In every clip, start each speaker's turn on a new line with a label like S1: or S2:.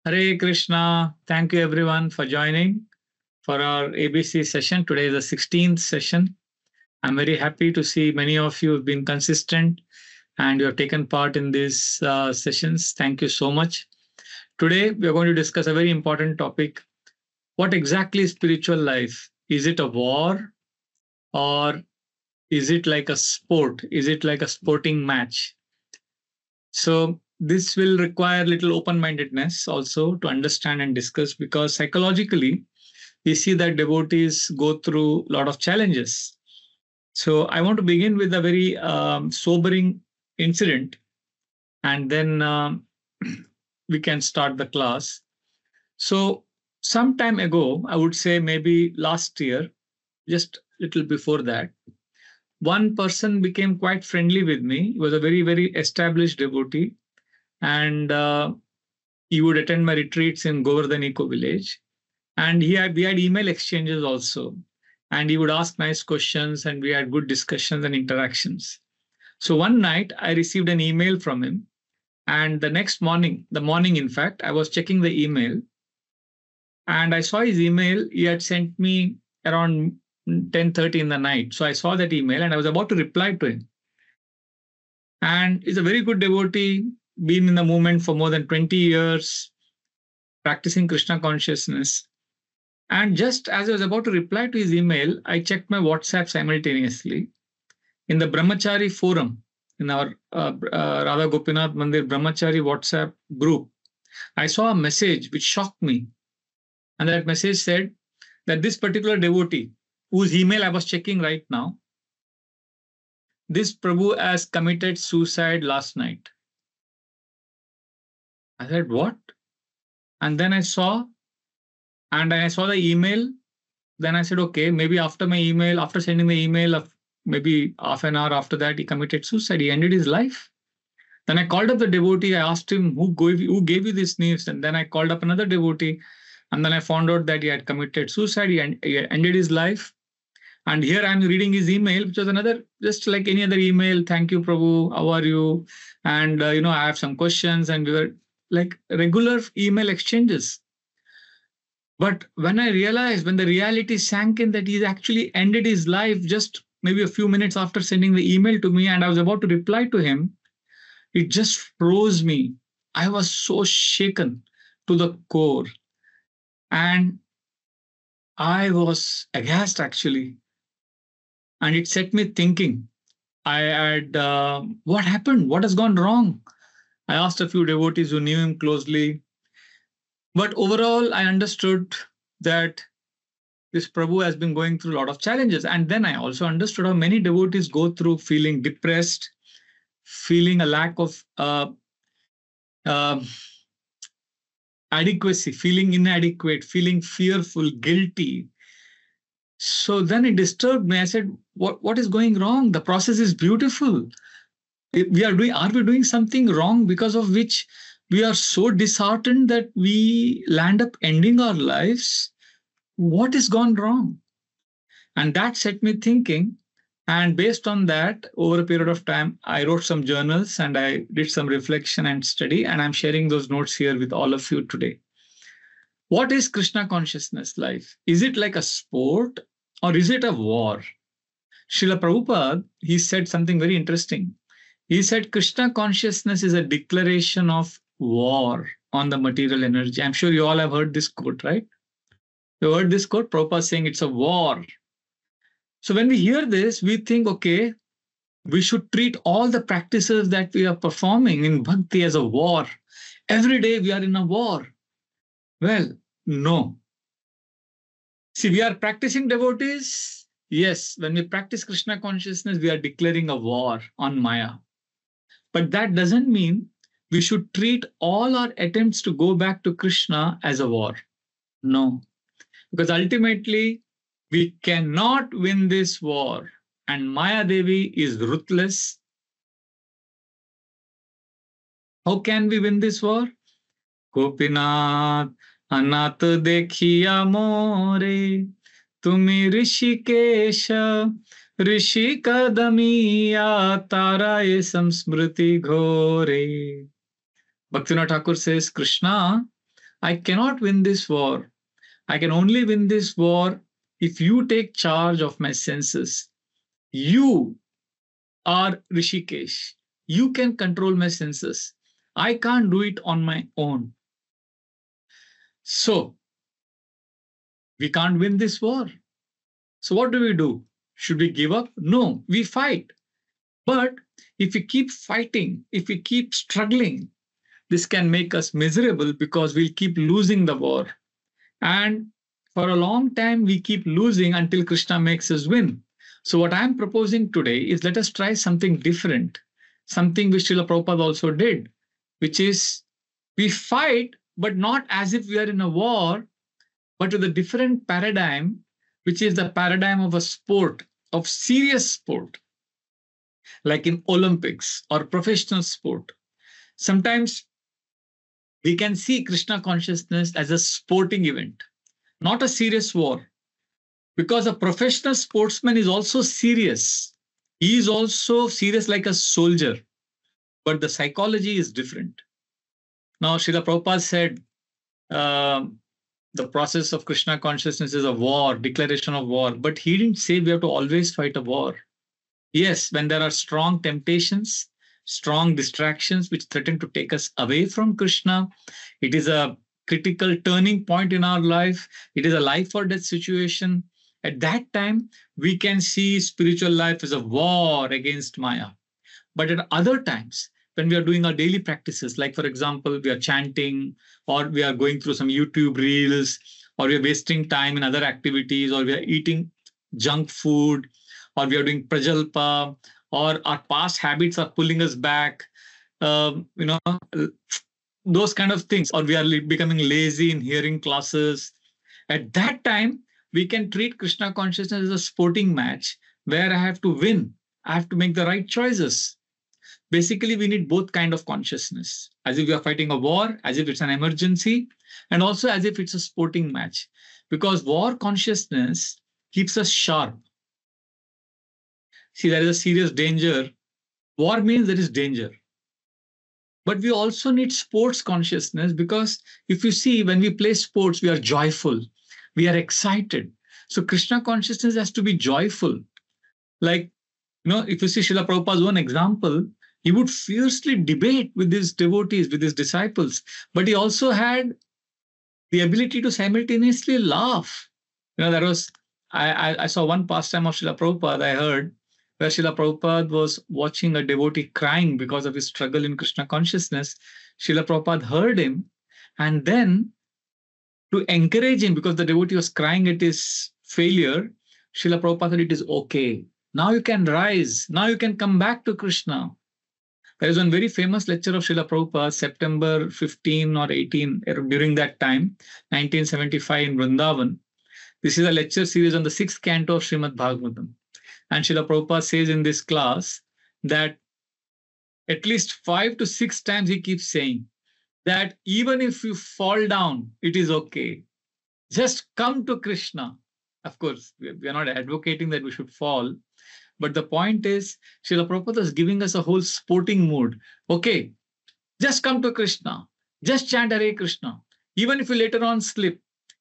S1: Hare Krishna. Thank you everyone for joining for our ABC session. Today is the 16th session. I'm very happy to see many of you have been consistent and you have taken part in these sessions. Thank you so much. Today we are going to discuss a very important topic. What exactly is spiritual life? Is it a war or is it like a sport? Is it like a sporting match? So this will require little open-mindedness also to understand and discuss, because psychologically we see that devotees go through a lot of challenges. So I want to begin with a very sobering incident, and then we can start the class. So some time ago, I would say maybe last year, just little before that, one person became quite friendly with me. He was a very, very established devotee, and he would attend my retreats in Govardhan Eco Village. And we had email exchanges also. And he would ask nice questions, and we had good discussions and interactions. So one night, I received an email from him. And the next morning, in fact, I was checking the email. And I saw his email. He had sent me around 10:30 in the night. So I saw that email and I was about to reply to him. And he's a very good devotee, been in the movement for more than 20 years, practicing Krishna consciousness. And just as I was about to reply to his email, I checked my WhatsApp simultaneously. In the Brahmachari forum, in our Radha Gopinath Mandir Brahmachari WhatsApp group, I saw a message which shocked me. And that message said that this particular devotee, whose email I was checking right now, this Prabhu has committed suicide last night. I said, what? And then I saw the email. Then I said, okay, maybe after sending the email of maybe half an hour after that, he committed suicide. He ended his life. Then I called up the devotee. I asked him, who gave you this news? And then I called up another devotee. And then I found out that he had committed suicide. He ended his life. And here I'm reading his email, which was another, just like any other email. Thank you, Prabhu. How are you? And, I have some questions. And we were like regular email exchanges. But when I realized, when the reality sank in that he's actually ended his life just maybe a few minutes after sending the email to me, and I was about to reply to him, it just froze me. I was so shaken to the core. And I was aghast, actually. And it set me thinking. I had, what happened? What has gone wrong? I asked a few devotees who knew him closely. But overall, I understood that this Prabhu has been going through a lot of challenges. And then I also understood how many devotees go through feeling depressed, feeling a lack of adequacy, feeling inadequate, feeling fearful, guilty. So then it disturbed me. I said, what is going wrong? The process is beautiful. Are we doing something wrong because of which we are so disheartened that we land up ending our lives? What has gone wrong? And that set me thinking. And based on that, over a period of time, I wrote some journals and I did some reflection and study. And I'm sharing those notes here with all of you today. What is Krishna consciousness life? Is it like a sport or is it a war? Srila Prabhupada, he said something very interesting. He said Krishna consciousness is a declaration of war on the material energy. I'm sure you all have heard this quote, right? You heard this quote, Prabhupada saying it's a war. So when we hear this, we think, okay, we should treat all the practices that we are performing in bhakti as a war. Every day we are in a war. Well, no. See, we are practicing devotees. Yes, when we practice Krishna consciousness, we are declaring a war on Maya. But that doesn't mean we should treat all our attempts to go back to Krishna as a war. No. Because ultimately, we cannot win this war. And Maya Devi is ruthless. How can we win this war? Gopinath, Anat dekhiya more, tumi Rishikesha, Rishi kadamiya taraye samsmriti ghore. Bhaktivinoda Thakur says, Krishna, I cannot win this war. I can only win this war if you take charge of my senses. You are Rishikesh. You can control my senses. I can't do it on my own. So, we can't win this war. So, what do? Should we give up? No, we fight. But if we keep fighting, if we keep struggling, this can make us miserable because we'll keep losing the war. And for a long time, we keep losing until Krishna makes us win. So what I'm proposing today is let us try something different, something which Srila Prabhupada also did, which is we fight, but not as if we are in a war, but with a different paradigm, which is the paradigm of a sport, of serious sport, like in Olympics or professional sport. Sometimes we can see Krishna consciousness as a sporting event, not a serious war, because a professional sportsman is also serious. He is also serious like a soldier, but the psychology is different. Now, Srila Prabhupada said the process of Krishna consciousness is a war, declaration of war, but he didn't say we have to always fight a war. Yes, when there are strong temptations, strong distractions which threaten to take us away from Krishna, it is a critical turning point in our life. It is a life or death situation. At that time, we can see spiritual life as a war against Maya. But at other times, when we are doing our daily practices, like for example, we are chanting, or we are going through some YouTube reels, or we are wasting time in other activities, or we are eating junk food, or we are doing prajalpa, or our past habits are pulling us back, those kind of things, or we are becoming lazy in hearing classes. At that time, we can treat Krishna consciousness as a sporting match where I have to win. I have to make the right choices. Basically, we need both kind of consciousness, as if we are fighting a war, as if it's an emergency, and also as if it's a sporting match. Because war consciousness keeps us sharp. See, there is a serious danger. War means there is danger. But we also need sports consciousness, because if you see, when we play sports, we are joyful, we are excited. So Krishna consciousness has to be joyful. Like, if you see Srila Prabhupada's own example, he would fiercely debate with his devotees, with his disciples, but he also had the ability to simultaneously laugh. I saw one pastime of Srila Prabhupada, I heard, where Srila Prabhupada was watching a devotee crying because of his struggle in Krishna consciousness. Srila Prabhupada heard him, and then to encourage him, because the devotee was crying at his failure, Srila Prabhupada said, it is okay. Now you can rise. Now you can come back to Krishna. There is one very famous lecture of Srila Prabhupada, September 15 or 18, during that time, 1975 in Vrindavan. This is a lecture series on the 6th canto of Srimad Bhagavatam. And Srila Prabhupada says in this class that at least 5 to 6 times he keeps saying that even if you fall down, it is okay. Just come to Krishna. Of course, we are not advocating that we should fall. But the point is, Srila Prabhupada is giving us a whole sporting mood. Okay, just come to Krishna. Just chant Hare Krishna. Even if you later on slip,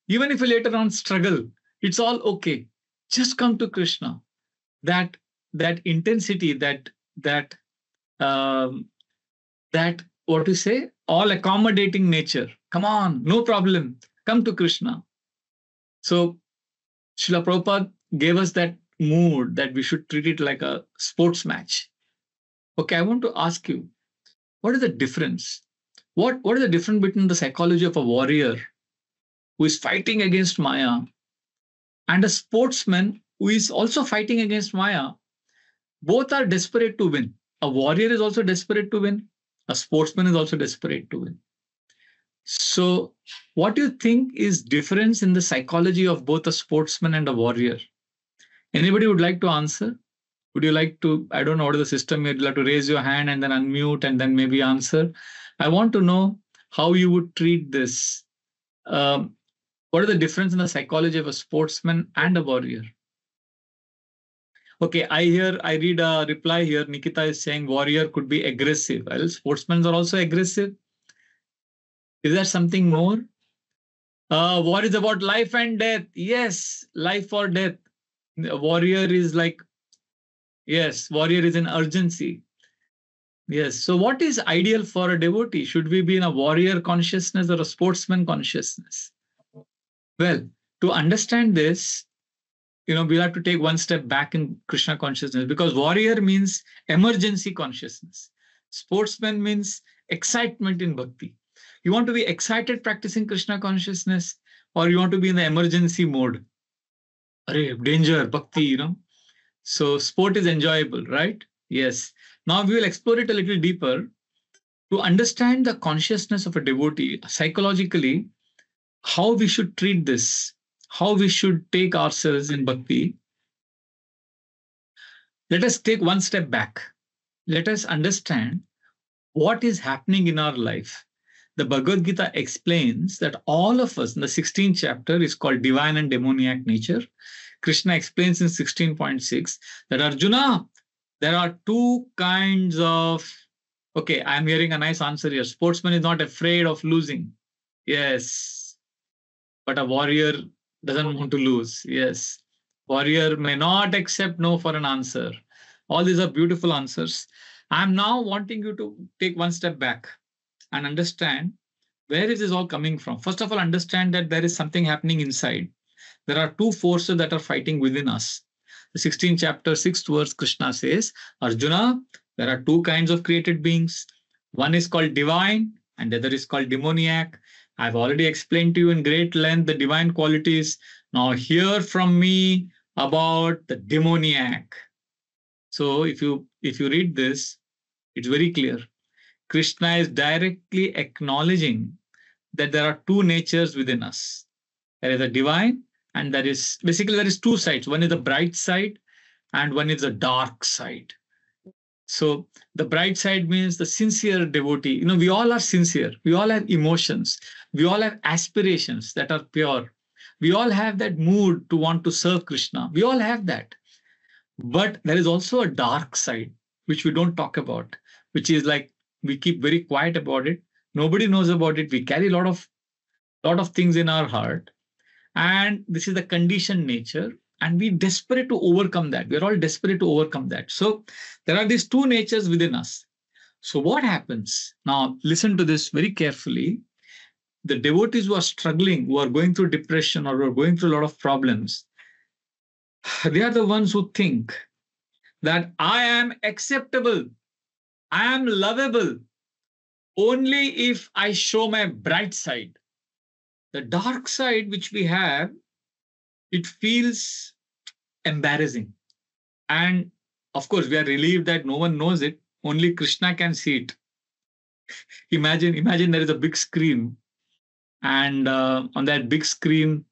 S1: even if you later on struggle, it's all okay. Just come to Krishna. That intensity, that what to say, all accommodating nature. Come on, no problem. Come to Krishna. So Srila Prabhupada gave us that mood that we should treat it like a sports match. Okay, I want to ask you, what is the difference? What is the difference between the psychology of a warrior who is fighting against Maya and a sportsman who is also fighting against Maya? Both are desperate to win. A warrior is also desperate to win. A sportsman is also desperate to win. So what do you think is difference in the psychology of both a sportsman and a warrior? Anybody would like to answer? Would you like to, I don't know what is the system, you'd like to raise your hand and then unmute and then maybe answer. I want to know how you would treat this. What is the difference in the psychology of a sportsman and a warrior? Okay, I read a reply here. Nikita is saying warrior could be aggressive. Well, sportsmen are also aggressive. Is there something more? War is about life and death. Yes, life or death. Warrior is like, yes, warrior is an urgency. Yes. So, what is ideal for a devotee? Should we be in a warrior consciousness or a sportsman consciousness? Well, to understand this, we'll have to take one step back in Krishna consciousness, because warrior means emergency consciousness. Sportsman means excitement in bhakti. You want to be excited practicing Krishna consciousness, or you want to be in the emergency mode? Arey, danger, bhakti. So sport is enjoyable, right? Yes. Now we will explore it a little deeper to understand the consciousness of a devotee psychologically, how we should treat this, how we should take ourselves in bhakti. Let us take one step back. Let us understand what is happening in our life. The Bhagavad Gita explains that all of us in the 16th chapter is called divine and demoniac nature. Krishna explains in 16.6 that Arjuna, there are two kinds of, okay, I'm hearing a nice answer here. Sportsman is not afraid of losing. Yes. But a warrior doesn't want to lose. Yes. Warrior may not accept no for an answer. All these are beautiful answers. I'm now wanting you to take one step back and understand where is this all coming from. First of all, understand that there is something happening inside. There are two forces that are fighting within us. The 16th chapter, 6th verse, Krishna says, Arjuna, there are two kinds of created beings. One is called divine and the other is called demoniac. I've already explained to you in great length the divine qualities. Now hear from me about the demoniac. So if you read this, it's very clear. Krishna is directly acknowledging that there are two natures within us. There is a divine, and there is two sides. One is the bright side and one is the dark side. So the bright side means the sincere devotee. We all are sincere. We all have emotions. We all have aspirations that are pure. We all have that mood to want to serve Krishna. We all have that. But there is also a dark side, which we don't talk about, which is like we keep very quiet about it. Nobody knows about it. We carry a lot of things in our heart. And this is the conditioned nature. And we're desperate to overcome that. We're all desperate to overcome that. So there are these two natures within us. So what happens? Now, listen to this very carefully. The devotees who are struggling, who are going through depression or who are going through a lot of problems, they are the ones who think that I am acceptable, I am lovable, only if I show my bright side. The dark side which we have, it feels embarrassing. And of course, we are relieved that no one knows it. Only Krishna can see it. Imagine there is a big screen, and on that big screen,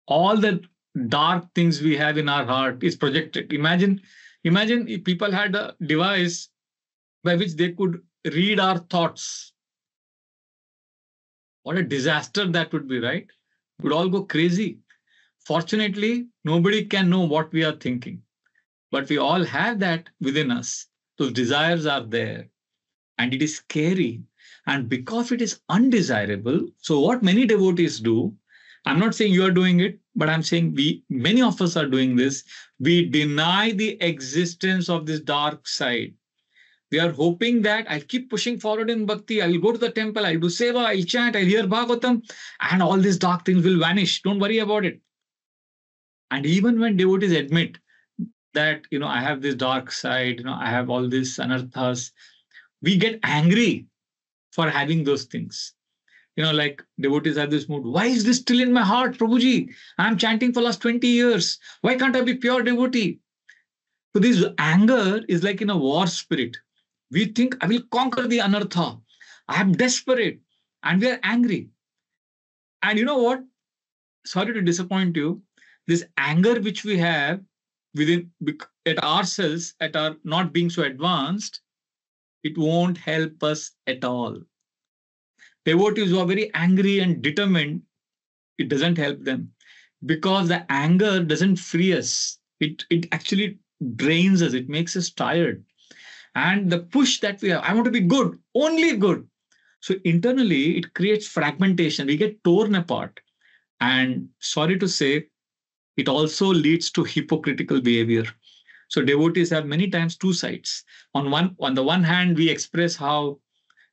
S1: all the dark things we have in our heart is projected. Imagine if people had a device by which they could read our thoughts. What a disaster that would be, right? We'd all go crazy. Fortunately, nobody can know what we are thinking, but we all have that within us. Those desires are there, and it is scary. And because it is undesirable, so what many devotees do, I'm not saying you are doing it, but I'm saying many of us are doing this. We deny the existence of this dark side. We are hoping that I'll keep pushing forward in bhakti. I'll go to the temple, I'll do seva, I'll chant, I'll hear Bhagavatam, and all these dark things will vanish. Don't worry about it. And even when devotees admit that, I have this dark side, I have all these anarthas, we get angry for having those things. Like devotees have this mood. Why is this still in my heart, Prabhuji? I'm chanting for last 20 years. Why can't I be pure devotee? So this anger is like in a war spirit. We think I will conquer the anartha. I am desperate and we are angry. And you know what? Sorry to disappoint you. This anger which we have within at ourselves, at our not being so advanced, it won't help us at all. Devotees who are very angry and determined, it doesn't help them because the anger doesn't free us. It actually drains us. It makes us tired. And the push that we have, I want to be good, only good. So internally, it creates fragmentation. We get torn apart. And sorry to say, it also leads to hypocritical behavior. So devotees have many times two sides. On the one hand, we express how,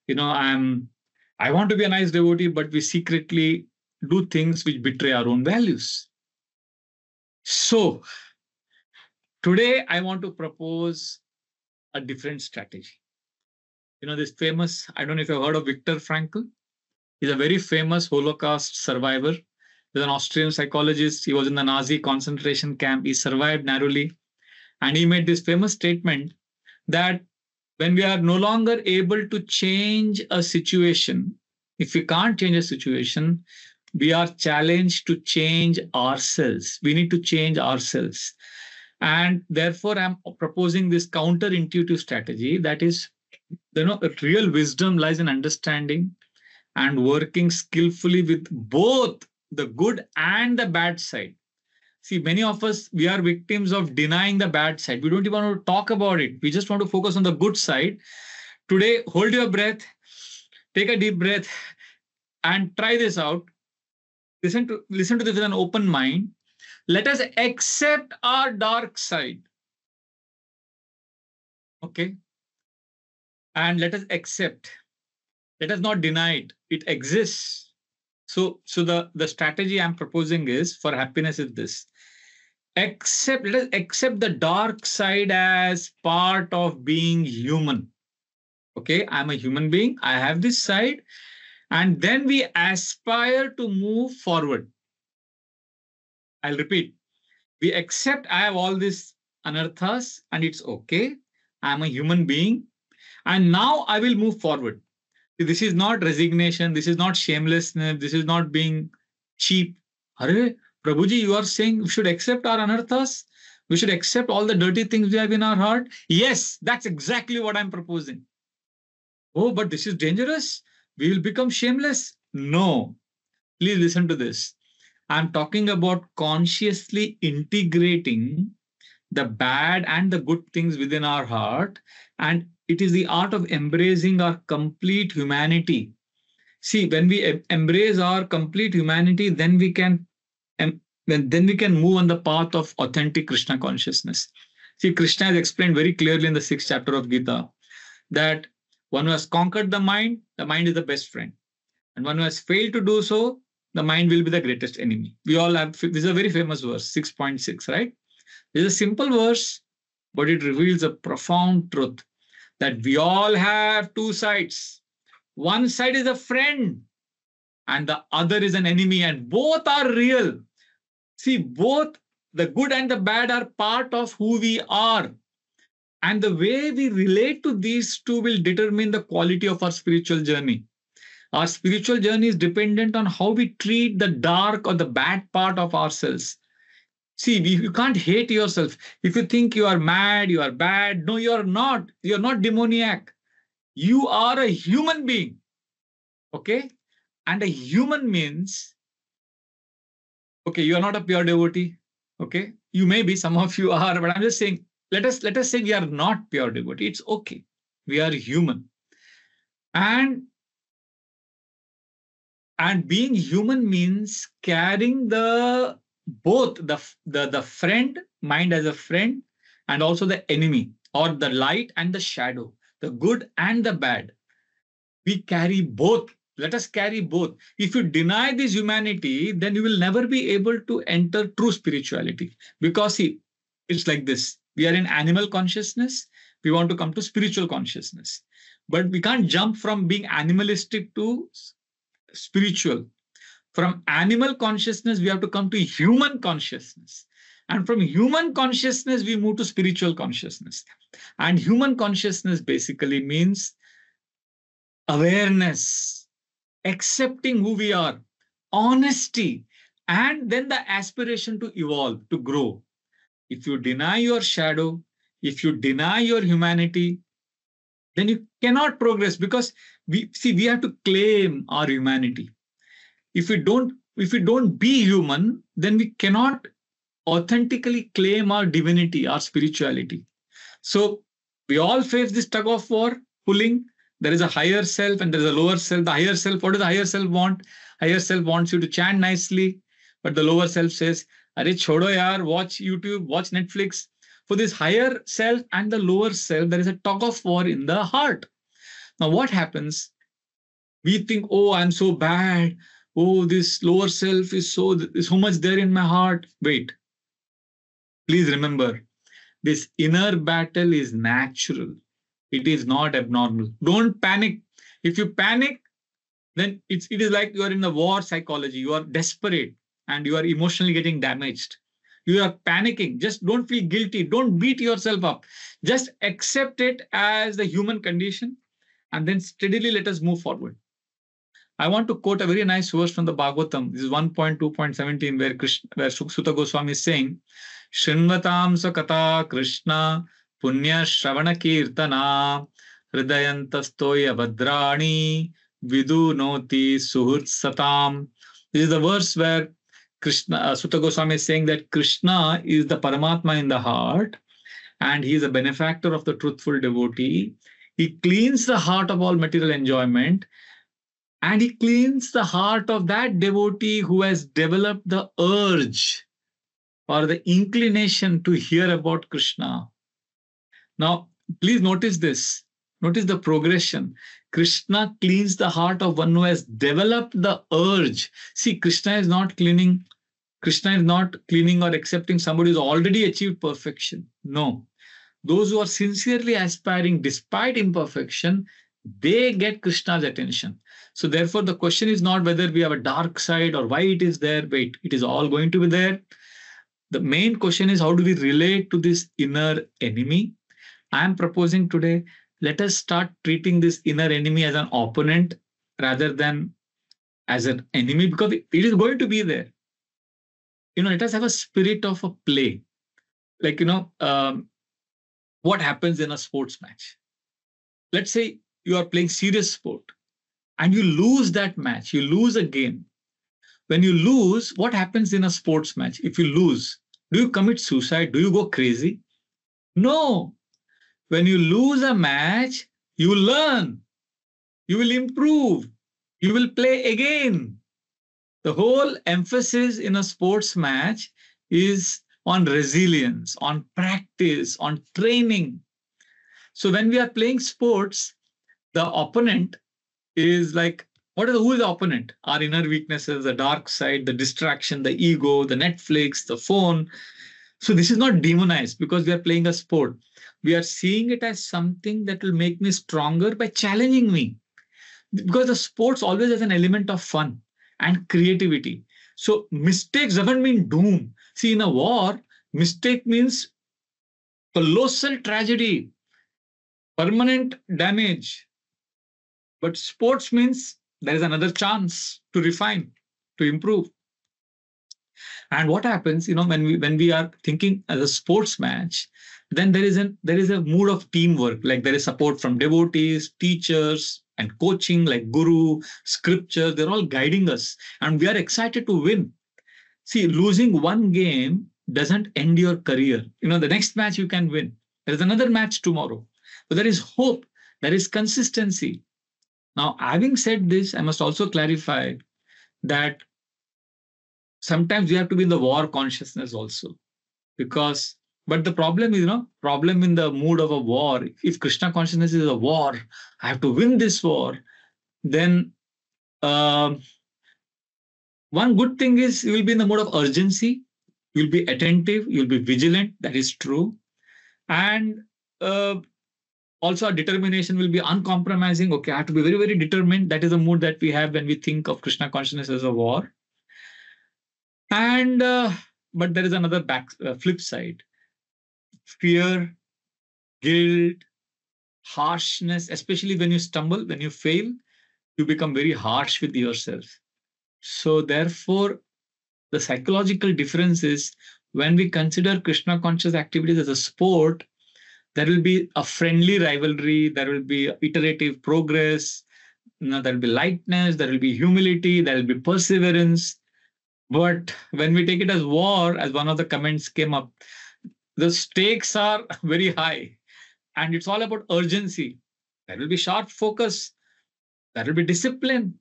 S1: I want to be a nice devotee, but we secretly do things which betray our own values. So today I want to propose a different strategy. This famous, I don't know if you've heard of Viktor Frankl. He's a very famous Holocaust survivor. He's an Austrian psychologist. He was in the Nazi concentration camp. He survived narrowly. And he made this famous statement that when we are no longer able to change a situation, if we can't change a situation, we are challenged to change ourselves. We need to change ourselves. And therefore, I'm proposing this counterintuitive strategy that is, real wisdom lies in understanding and working skillfully with both the good and the bad side. See, many of us, we are victims of denying the bad side. We don't even want to talk about it. We just want to focus on the good side. Today, hold your breath, take a deep breath, and try this out. Listen to this with an open mind. Let us accept our dark side. Okay? And let us accept. Let us not deny it. It exists. So the strategy I'm proposing is for happiness is this. Let us accept the dark side as part of being human. Okay, I'm a human being. I have this side. And then we aspire to move forward. I'll repeat. We accept I have all these anarthas and it's okay. I'm a human being. And now I will move forward. This is not resignation. This is not shamelessness. This is not being cheap. Hare, Prabhuji, you are saying we should accept our anarthas? We should accept all the dirty things we have in our heart? Yes, that's exactly what I'm proposing. Oh, but this is dangerous. We will become shameless. No. Please listen to this. I'm talking about consciously integrating the bad and the good things within our heart. And it is the art of embracing our complete humanity. See, when we embrace our complete humanity, then we can move on the path of authentic Krishna consciousness. See, Krishna has explained very clearly in the 6th chapter of Gita that one who has conquered the mind is the best friend. And one who has failed to do so, the mind will be the greatest enemy. We all have, this is a very famous verse, 6.6, right? It's a simple verse, but it reveals a profound truth that we all have two sides. One side is a friend and the other is an enemy, and both are real. See, both the good and the bad are part of who we are. And the way we relate to these two will determine the quality of our spiritual journey. Our spiritual journey is dependent on how we treat the dark or the bad part of ourselves. See, you can't hate yourself. If you think you are mad, you are bad. No, you're not. You're not demoniac. You are a human being. Okay? And a human means, okay, you are not a pure devotee. Okay? You may be, some of you are, but I'm just saying, let us say we are not pure devotee. It's okay. We are human. And being human means carrying both the friend, mind as a friend, and also the enemy, or the light and the shadow, the good and the bad. We carry both. Let us carry both. If you deny this humanity, then you will never be able to enter true spirituality. Because see, it's like this. We are in animal consciousness. We want to come to spiritual consciousness. But we can't jump from being animalistic to spiritual. From animal consciousness, we have to come to human consciousness. And from human consciousness, we move to spiritual consciousness. And human consciousness basically means awareness, accepting who we are, honesty, and then the aspiration to evolve, to grow. If you deny your shadow, if you deny your humanity, then you cannot progress, because we have to claim our humanity. If we don't be human, then we cannot authentically claim our divinity, our spirituality. So we all face this tug of war, pulling, there is a higher self and there is a lower self. The higher self, what does the higher self want? Higher self wants you to chant nicely, but the lower self says, "Arey chodo yaar, watch YouTube, watch Netflix." For this higher self and the lower self, there is a tug of war in the heart. Now, what happens? We think, "Oh, I'm so bad. Oh, this lower self is so much there in my heart." Wait, please remember, this inner battle is natural. It is not abnormal. Don't panic. If you panic, then it is like you are in a war psychology. You are desperate and you are emotionally getting damaged. You are panicking. Just don't feel guilty. Don't beat yourself up. Just accept it as the human condition and then steadily let us move forward. I want to quote a very nice verse from the Bhagavatam. This is 1.2.17, where Sutta Goswami is saying, Shrinvatam Sakata Krishna Punya Shravana Kirtana Hridayantastoya Vadrani Vidu Noti Suhut Satam. This is the verse where Sutta Goswami is saying that Krishna is the Paramatma in the heart and he is a benefactor of the truthful devotee. He cleans the heart of all material enjoyment and he cleans the heart of that devotee who has developed the urge or the inclination to hear about Krishna. Now, please notice this. Notice the progression. Krishna cleans the heart of one who has developed the urge. See, Krishna is not cleaning or accepting somebody who's already achieved perfection. No. Those who are sincerely aspiring despite imperfection, they get Krishna's attention. So therefore, the question is not whether we have a dark side or why it is there. Wait, it is all going to be there. The main question is, how do we relate to this inner enemy? I am proposing today, let us start treating this inner enemy as an opponent rather than as an enemy, because it is going to be there. Let us have a spirit of a play. Like, what happens in a sports match? Let's say you are playing serious sport and you lose that match, you lose a game. When you lose, what happens in a sports match? If you lose, do you commit suicide? Do you go crazy? No. When you lose a match, you learn, you will improve, you will play again. The whole emphasis in a sports match is on resilience, on practice, on training. So when we are playing sports, the opponent is like, who is the opponent? Our inner weaknesses, the dark side, the distraction, the ego, the Netflix, the phone. So this is not demonized because we are playing a sport. We are seeing it as something that will make me stronger by challenging me. Because the sports always has an element of fun and creativity. So mistakes doesn't mean doom. See, in a war, mistake means colossal tragedy, permanent damage. But sports means there is another chance to refine, to improve. And what happens, when we are thinking as a sports match, then there is a mood of teamwork. Like there is support from devotees, teachers, and coaching like guru, scripture. They're all guiding us, and we are excited to win. See, losing one game doesn't end your career. The next match you can win. There is another match tomorrow. But there is hope. There is consistency. Now, having said this, I must also clarify that sometimes you have to be in the war consciousness also. But the problem is, problem in the mood of a war. If Krishna consciousness is a war, I have to win this war, then one good thing is you will be in the mode of urgency. You'll be attentive. You'll be vigilant. That is true. And also our determination will be uncompromising. Okay, I have to be very, very determined. That is the mood that we have when we think of Krishna consciousness as a war. And but there is another flip side. Fear, guilt, harshness, especially when you stumble, when you fail, you become very harsh with yourself. So therefore, the psychological difference is when we consider Krishna conscious activities as a sport, there will be a friendly rivalry, there will be iterative progress, there will be lightness, there will be humility, there will be perseverance. But when we take it as war, as one of the comments came up, the stakes are very high and it's all about urgency. There will be sharp focus. There will be discipline.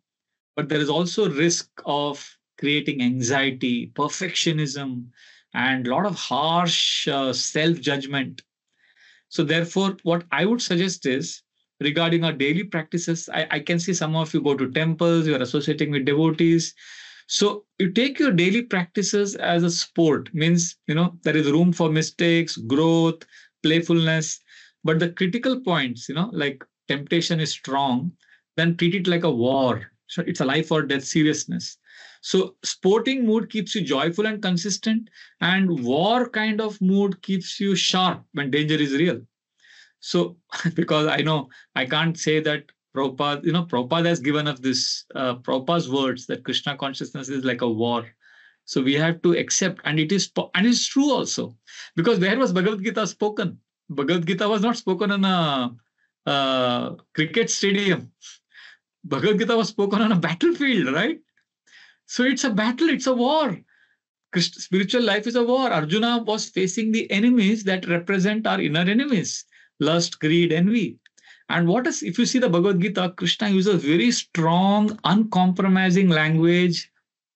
S1: But there is also risk of creating anxiety, perfectionism, and a lot of harsh self-judgment. So therefore, what I would suggest is regarding our daily practices, I can see some of you go to temples, you're associating with devotees. So you take your daily practices as a sport, means, there is room for mistakes, growth, playfulness. But the critical points, like temptation is strong, then treat it like a war. So it's a life or death seriousness. So sporting mood keeps you joyful and consistent, and war kind of mood keeps you sharp when danger is real. So, because I know I can't say that Prabhupada, Prabhupada has given us this, Prabhupada's words that Krishna consciousness is like a war. So we have to accept, and it's true also, because where was Bhagavad Gita spoken? Bhagavad Gita was not spoken in a cricket stadium. Bhagavad Gita was spoken on a battlefield, right? So it's a battle, it's a war. Spiritual life is a war. Arjuna was facing the enemies that represent our inner enemies: lust, greed, envy. And if you see the Bhagavad Gita, Krishna uses very strong, uncompromising language.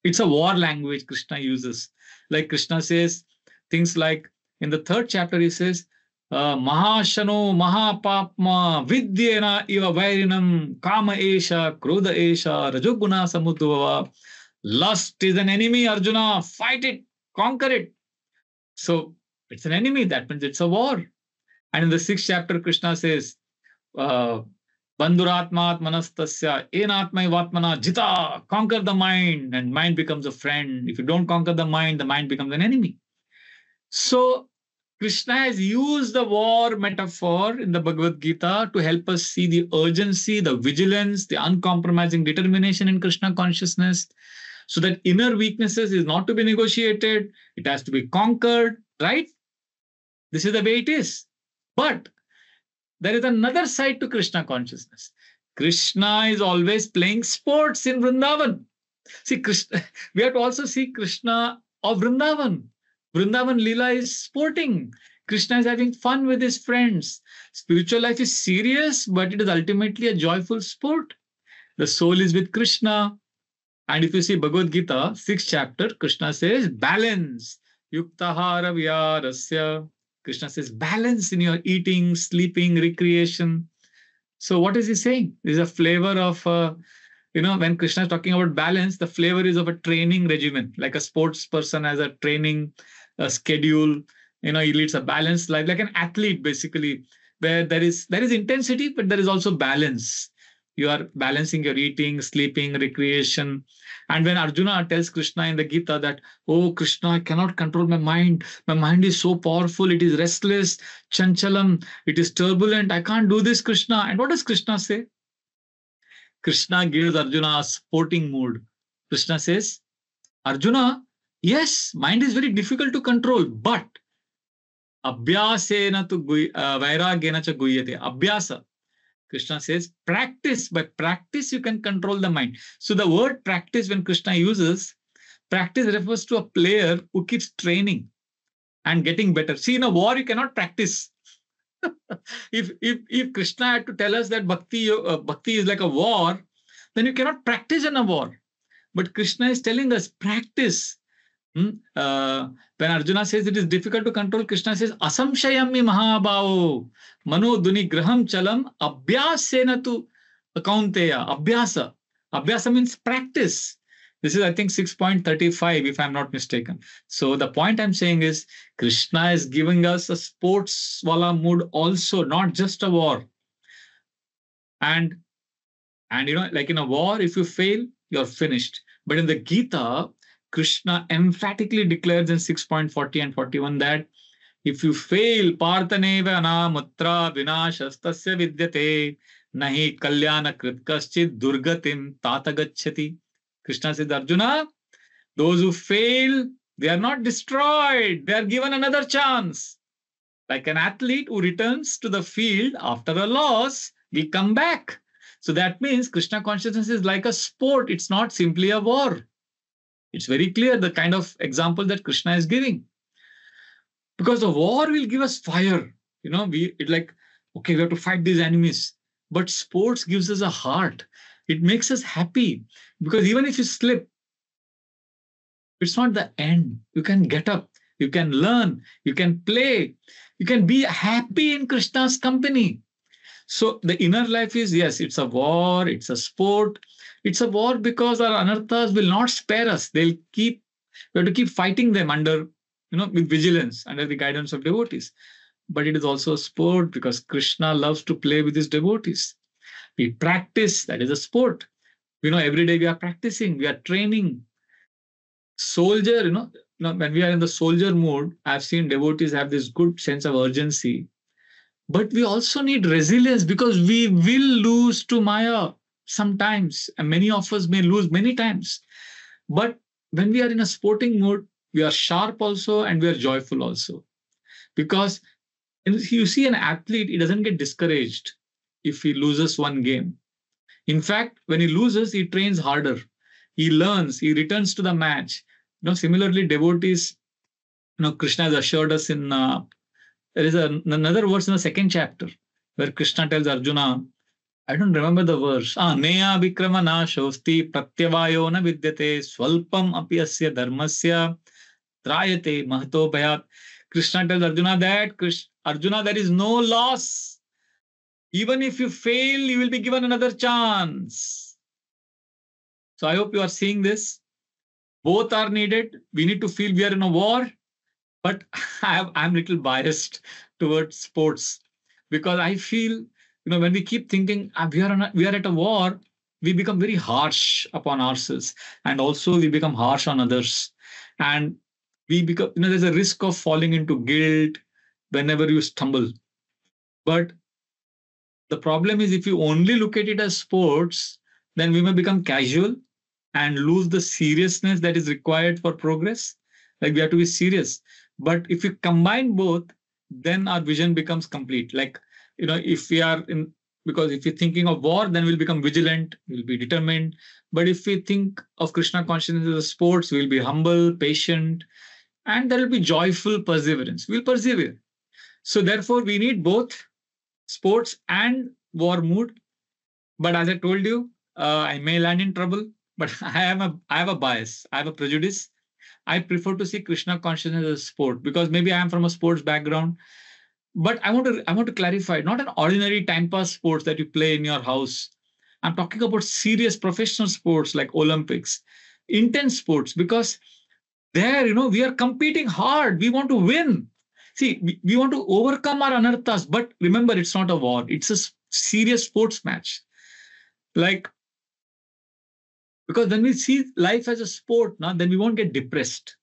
S1: It's a war language Krishna uses. Like Krishna says things like, in the 3rd chapter, he says, Mahashano Mahapapma Vidyena Iva Vairinam Kama Esha Krodha Esha Rajoguna Samudhava. Lust is an enemy, Arjuna. Fight it, conquer it. So it's an enemy. That means it's a war. And in the 6th chapter, Krishna says, Bandhuratmat manastasya enatmaivatmana jita. Conquer the mind, and mind becomes a friend. If you don't conquer the mind becomes an enemy. So Krishna has used the war metaphor in the Bhagavad Gita to help us see the urgency, the vigilance, the uncompromising determination in Krishna consciousness, so that inner weaknesses is not to be negotiated. It has to be conquered, right? This is the way it is. But there is another side to Krishna consciousness. Krishna is always playing sports in Vrindavan. See, Krishna, we have to also see Krishna of Vrindavan. Vrindavan Leela is sporting. Krishna is having fun with his friends. Spiritual life is serious, but it is ultimately a joyful sport. The soul is with Krishna. And if you see Bhagavad Gita, 6th chapter, Krishna says, balance. Yuktahara vyarasya. Krishna says, balance in your eating, sleeping, recreation. So what is he saying? There's a flavor of, when Krishna is talking about balance, the flavor is of a training regimen, like a sports person has a training schedule. He leads a balanced life, like an athlete, basically, where there is intensity, but there is also balance. You are balancing your eating, sleeping, recreation. And when Arjuna tells Krishna in the Gita that, oh, Krishna, I cannot control my mind. My mind is so powerful. It is restless, chanchalam. It is turbulent. I can't do this, Krishna. And what does Krishna say? Krishna gives Arjuna a sporting mood. Krishna says, Arjuna, yes, mind is very difficult to control, but abhyasena tu vairagena cha guyate. Abhyasa. Krishna says, practice. By practice, you can control the mind. So the word practice, when Krishna uses, practice refers to a player who keeps training and getting better. See, in a war, you cannot practice. If Krishna had to tell us that bhakti is like a war, then you cannot practice in a war. But Krishna is telling us, practice. When Arjuna says it is difficult to control, Krishna says, asamshayami mahabhavo mano duni graham chalam abhyasena tu kaunteya. Abhyasa. Abhyasa means practice. This is, I think, 6.35, if I'm not mistaken. So the point I'm saying is, Krishna is giving us a sports wala mood also, not just a war. And like in a war, if you fail, you're finished. But in the Gita, Krishna emphatically declares in 6.40 and 41 that if you fail, parthaneva anamutra vinashastasya vidyate nahi kalyana krit kaschid durgatim tatagacchati. Krishna says, Arjuna, those who fail, they are not destroyed. They are given another chance. Like an athlete who returns to the field after a loss, will come back. So that means Krishna consciousness is like a sport. It's not simply a war. It's very clear the kind of example that Krishna is giving. Because the war will give us fire. We have to fight these enemies. But sports gives us a heart. It makes us happy because even if you slip, it's not the end. You can get up, you can learn, you can play, you can be happy in Krishna's company. So the inner life is, yes, it's a war, it's a sport. It's a war because our anarthas will not spare us. We have to keep fighting them under, with vigilance, under the guidance of devotees. But it is also a sport because Krishna loves to play with his devotees. We practice, that is a sport. Every day we are practicing, we are training. Soldier, when we are in the soldier mode, I've seen devotees have this good sense of urgency. But we also need resilience because we will lose to Maya sometimes, and many of us may lose many times. But when we are in a sporting mode, we are sharp also and we are joyful also. Because you see an athlete, he doesn't get discouraged if he loses one game. In fact, when he loses, he trains harder. He learns, he returns to the match. Similarly, devotees, Krishna has assured us in there is another verse in the second chapter where Krishna tells Arjuna, I don't remember the verse. Neya vikrama na shosti pratyavayo na vidyate swalpam api asya dharmasya trayate mahato bhayat. Krishna tells Arjuna that, Arjuna, there is no loss. Even if you fail, you will be given another chance. So I hope you are seeing this. Both are needed. We need to feel we are in a war, but I'm a little biased towards sports because I feel, when we keep thinking we are at a war, we become very harsh upon ourselves, and also we become harsh on others, and we become, there's a risk of falling into guilt whenever you stumble. But the problem is, if you only look at it as sports, then we may become casual and lose the seriousness that is required for progress. Like, we have to be serious. But if we combine both, then our vision becomes complete. Like, if we are in, because if you're thinking of war, then we'll become vigilant, we'll be determined. But if we think of Krishna consciousness as sports, we'll be humble, patient, and there will be joyful perseverance. We'll persevere. So therefore, we need both sports and war mood. But as I told you, I may land in trouble, but I have a bias. I have a prejudice. I prefer to see Krishna consciousness as a sport because maybe I am from a sports background. But I want to clarify, not an ordinary time pass sports that you play in your house. I'm talking about serious professional sports like Olympics, intense sports, because there, we are competing hard. We want to win. See, we want to overcome our anarthas, but remember, it's not a war. It's a serious sports match. Like, because when we see life as a sport, then we won't get depressed.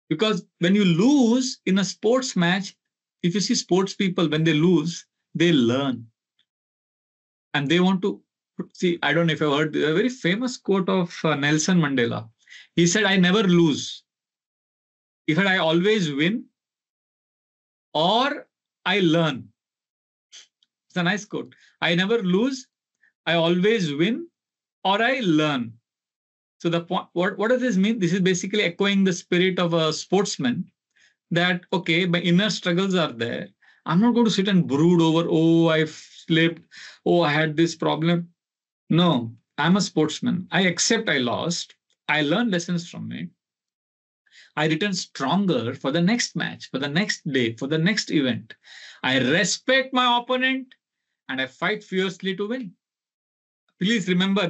S1: Because when you lose in a sports match, if you see sports people, when they lose, they learn. And they want to see, I don't know if you've heard a very famous quote of Nelson Mandela. He said, I never lose. He said, I always win or I learn. It's a nice quote. I never lose. I always win or I learn. So the point, what does this mean? This is basically echoing the spirit of a sportsman that, okay, my inner struggles are there. I'm not going to sit and brood over, oh, I slipped. Oh, I had this problem. No, I'm a sportsman. I accept I lost. I learn lessons from it. I return stronger for the next match, for the next day, for the next event. I respect my opponent and I fight fiercely to win. Please remember,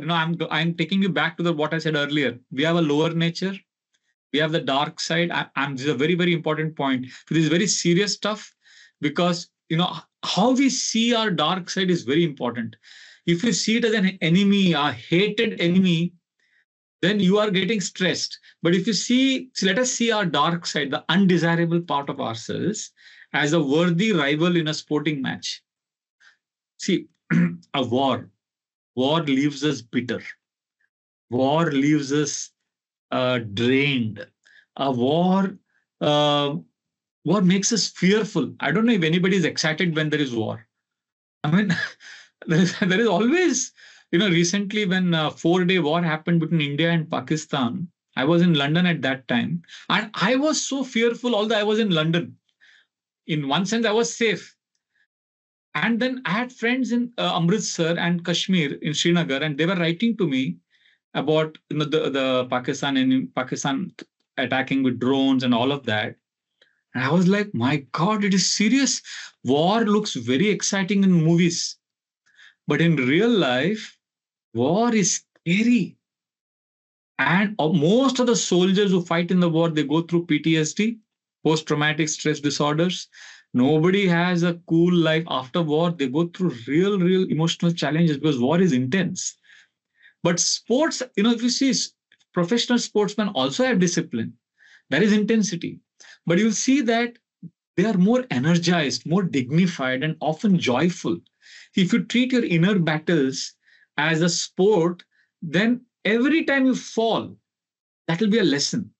S1: I'm taking you back to what I said earlier. We have a lower nature. We have the dark side. This is a very, very important point. This is very serious stuff because, how we see our dark side is very important. If you see it as an enemy, a hated enemy, then you are getting stressed. But if you let us see our dark side, the undesirable part of ourselves, as a worthy rival in a sporting match. See, a war leaves us bitter. War leaves us drained. A war makes us fearful. I don't know if anybody is excited when there is war. I mean, there is always, recently when a 4-day war happened between India and Pakistan, I was in London at that time. And I was so fearful, although I was in London. In one sense, I was safe. And then I had friends in Amritsar and Kashmir in Srinagar, and they were writing to me about the Pakistan attacking with drones and all of that. And I was like, my God, it is serious. War looks very exciting in movies, but in real life, war is scary. And most of the soldiers who fight in the war, they go through PTSD, post-traumatic stress disorders. Nobody has a cool life after war. They go through real emotional challenges because war is intense. But sports, if you see, professional sportsmen also have discipline. There is intensity. But you'll see that they are more energized, more dignified, and often joyful. If you treat your inner battles as a sport, then every time you fall, that will be a lesson.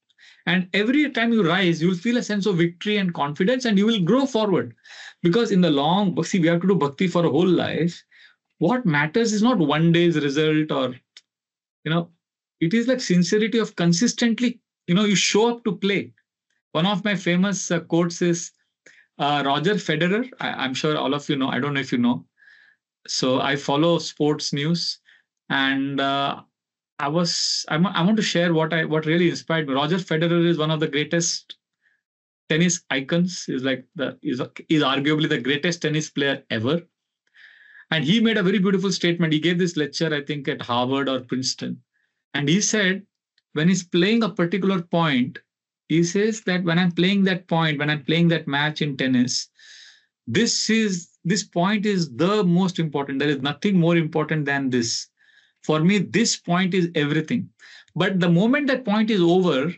S1: And every time you rise, you will feel a sense of victory and confidence, and you will grow forward. Because in the long, see, we have to do bhakti for a whole life. What matters is not one day's result or, it is like sincerity of consistently, you show up to play. One of my famous quotes is Roger Federer. I'm sure all of you know. I don't know if you know. So I follow sports news, and I want to share what really inspired me. Roger Federer is one of the greatest tennis icons. Is arguably the greatest tennis player ever. And he made a very beautiful statement. He gave this lecture, I think, at Harvard or Princeton. And he said, when he's playing a particular point, he says that when I'm playing that point, when I'm playing that match in tennis, this point is the most important. There is nothing more important than this. For me, this point is everything. But the moment that point is over,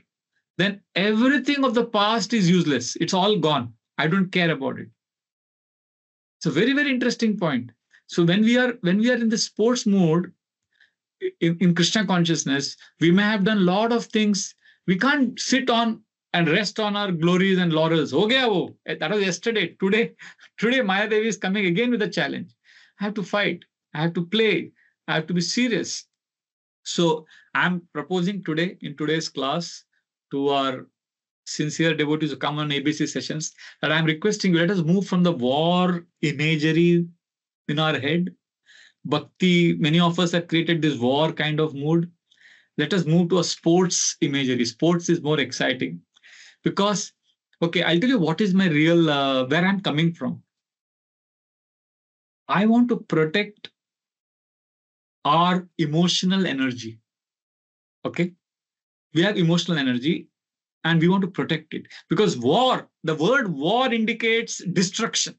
S1: then everything of the past is useless. It's all gone. I don't care about it. It's a very interesting point. So when we are in the sports mode, in Krishna consciousness, we may have done a lot of things. We can't sit on and rest on our glories and laurels. Ho gaya wo. That was yesterday. Today Maya Devi is coming again with a challenge. I have to fight. I have to play. I have to be serious. So I'm proposing today, in today's class, to our sincere devotees who come on ABC sessions, that I'm requesting you, let us move from the war imagery in our head. Bhakti, many of us have created this war kind of mood. Let us move to a sports imagery. Sports is more exciting because, okay, I'll tell you what is my real, where I'm coming from. I want to protect our emotional energy. Okay? We have emotional energy and we want to protect it because war, the word war indicates destruction.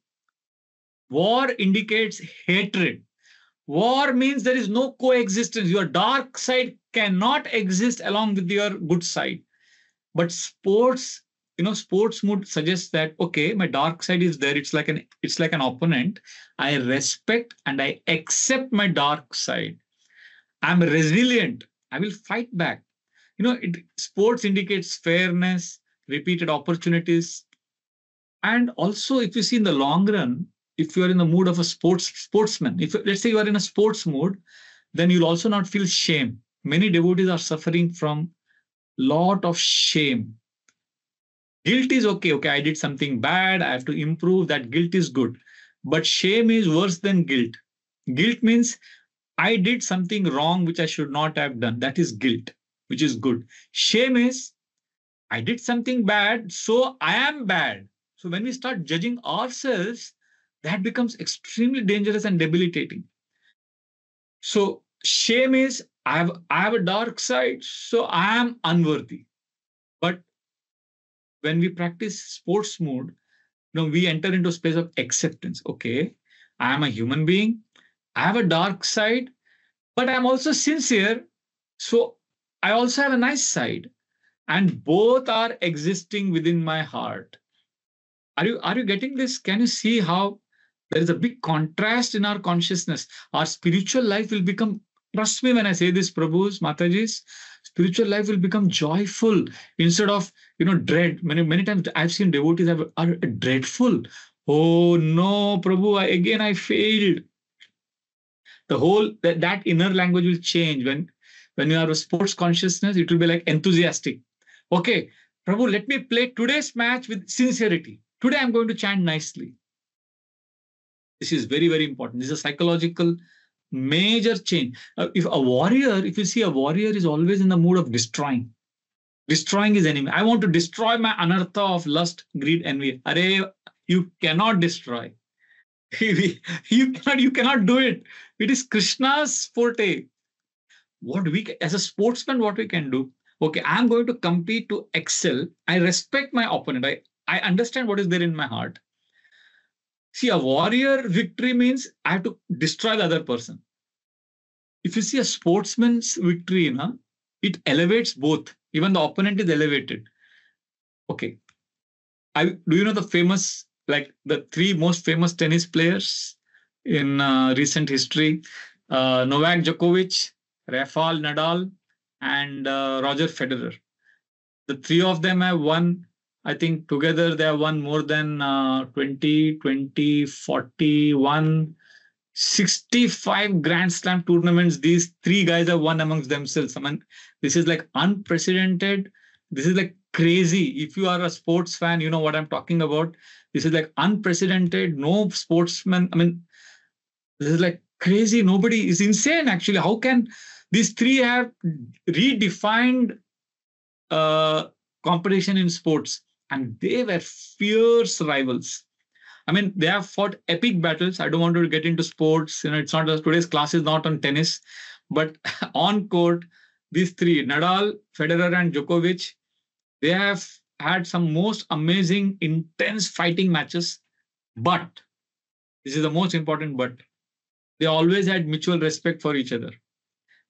S1: War indicates hatred. War means there is no coexistence. Your dark side cannot exist along with your good side. But sports mood suggests that, okay, my dark side is there. It's like an opponent. I respect and I accept my dark side. I'm resilient. I will fight back. Sports indicates fairness, repeated opportunities. And also, if you see in the long run, if you are in the mood of a sportsman, if let's say you are in a sports mood, then you'll also not feel shame. Many devotees are suffering from lot of shame. Guilt is okay, I did something bad, I have to improve, that guilt is good. But shame is worse than guilt. Guilt means I did something wrong which I should not have done. That is guilt, which is good. Shame is I did something bad, so I am bad. So when we start judging ourselves, that becomes extremely dangerous and debilitating. So shame is I have a dark side, so I am unworthy. But when we practice sports mode, we enter into a space of acceptance. Okay, I am a human being. I have a dark side, but I'm also sincere. So I also have a nice side. And both are existing within my heart. Are you getting this? Can you see how there is a big contrast in our consciousness? Our spiritual life will become, trust me when I say this, Prabhus, Mataji's, spiritual life will become joyful instead of, dread. Many times I've seen devotees are dreadful. Oh no, Prabhu, I failed. The whole, that inner language will change. When you have a sports consciousness, it will be like enthusiastic. Okay, Prabhu, let me play today's match with sincerity. Today I'm going to chant nicely. This is very, very important. This is a psychological major change. If you see a warrior is always in the mood of destroying his enemy. I want to destroy my anartha of lust, greed, envy. Arey, you cannot destroy. You cannot do it. It is Krishna's forte. As a sportsman, what we can do? Okay, I'm going to compete to excel. I respect my opponent. I understand what is there in my heart. See, a warrior victory means I have to destroy the other person. If you see a sportsman's victory, it elevates both. Even the opponent is elevated. Okay. Do you know the three most famous tennis players in recent history? Novak Djokovic, Rafael Nadal, and Roger Federer. The three of them have won, I think together they have won more than 20, 20, 41, 65 Grand Slam tournaments. These three guys have won amongst themselves. I mean, this is like unprecedented. This is like crazy. If you are a sports fan, you know what I'm talking about. This is like unprecedented. No sportsman. I mean, this is like crazy. Nobody is insane, actually. How can these three have redefined competition in sports? And they were fierce rivals. I mean, they have fought epic battles. I don't want to get into sports. It's not today's class is not on tennis, but on court, these three, Nadal, Federer, and Djokovic, they have had some most amazing, intense fighting matches. But this is the most important but. They always had mutual respect for each other.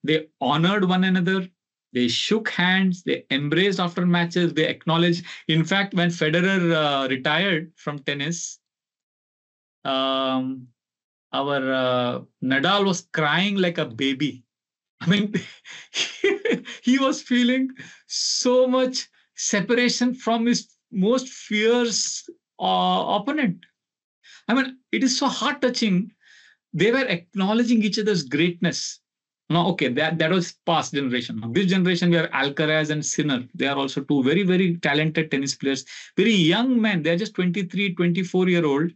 S1: They honored one another. They shook hands. They embraced after matches. They acknowledged. In fact, when Federer retired from tennis, our Nadal was crying like a baby. I mean, he was feeling so much separation from his most fierce opponent. I mean, it is so heart-touching. They were acknowledging each other's greatness. No, okay, that was past generation. This generation, we have Alcaraz and Sinner. They are also two very, very talented tennis players. Very young men. They're just 23, 24-year-old.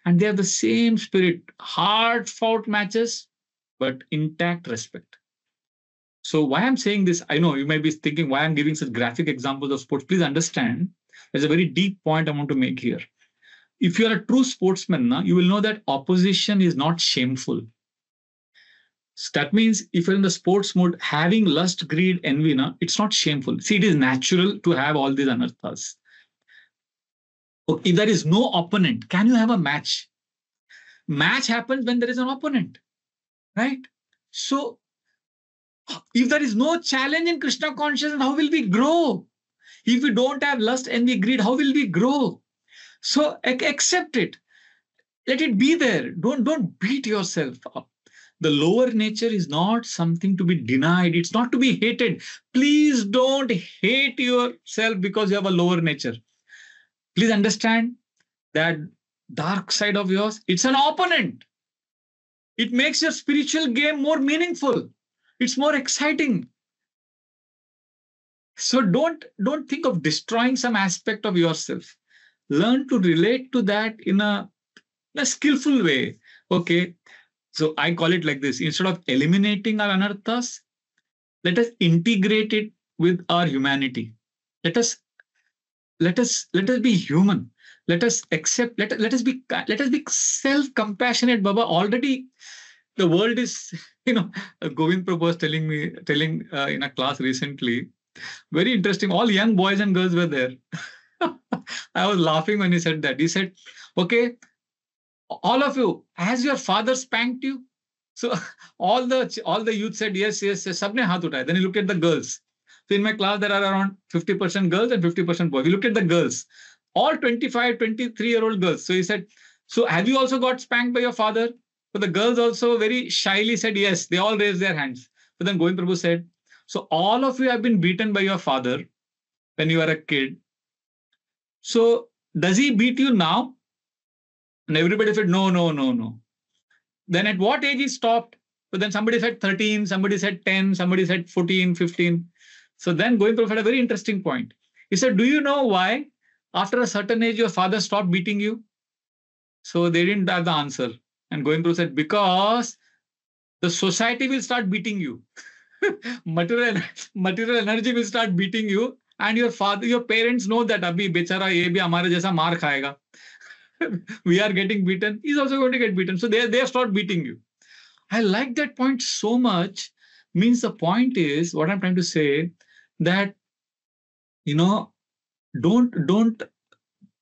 S1: And they have the same spirit. Hard-fought matches, but intact respect. So why I'm saying this, I know you might be thinking why I'm giving such graphic examples of sports. Please understand, there's a very deep point I want to make here. If you are a true sportsman, you will know that opposition is not shameful. So that means if you're in the sports mode, having lust, greed, envy, it's not shameful. See, it is natural to have all these anarthas. If there is no opponent, can you have a match? Match happens when there is an opponent, right? So if there is no challenge in Krishna consciousness, how will we grow? If we don't have lust, envy, greed, how will we grow? So accept it. Let it be there. Don't beat yourself up. The lower nature is not something to be denied. It's not to be hated. Please don't hate yourself because you have a lower nature. Please understand that dark side of yours, it's an opponent. It makes your spiritual game more meaningful. It's more exciting. So don't think of destroying some aspect of yourself. Learn to relate to that in a skillful way. Okay. So I call it like this. Instead of eliminating our anarthas, let us integrate it with our humanity. Let us be human. Let us accept. Let us be self-compassionate. Baba, already the world is. Govind Prabhu was telling in a class recently. Very interesting. All young boys and girls were there. I was laughing when he said that. He said, "Okay, all of you, has your father spanked you?" So all the youth said, yes. Sabne haath uthaya. Then he looked at the girls. So in my class, there are around 50% girls and 50% boys. He looked at the girls, all 25, 23-year-old girls. So he said, so have you also got spanked by your father? So the girls also very shyly said yes. They all raised their hands. But then Govind Prabhu said, so all of you have been beaten by your father when you were a kid. So does he beat you now? And everybody said, no. Then at what age he stopped? But then somebody said 13, somebody said 10, somebody said 14, 15. So then Govind Prabhu had a very interesting point. He said, do you know why after a certain age your father stopped beating you? So they didn't have the answer. And Govind said, because the society will start beating you. material energy will start beating you, and your parents know that abhi bechara ye bhi hamare jaisa maar khayega. We are getting beaten. He's also going to get beaten. So they have started beating you. I like that point so much. Means the point is what I'm trying to say, that you know don't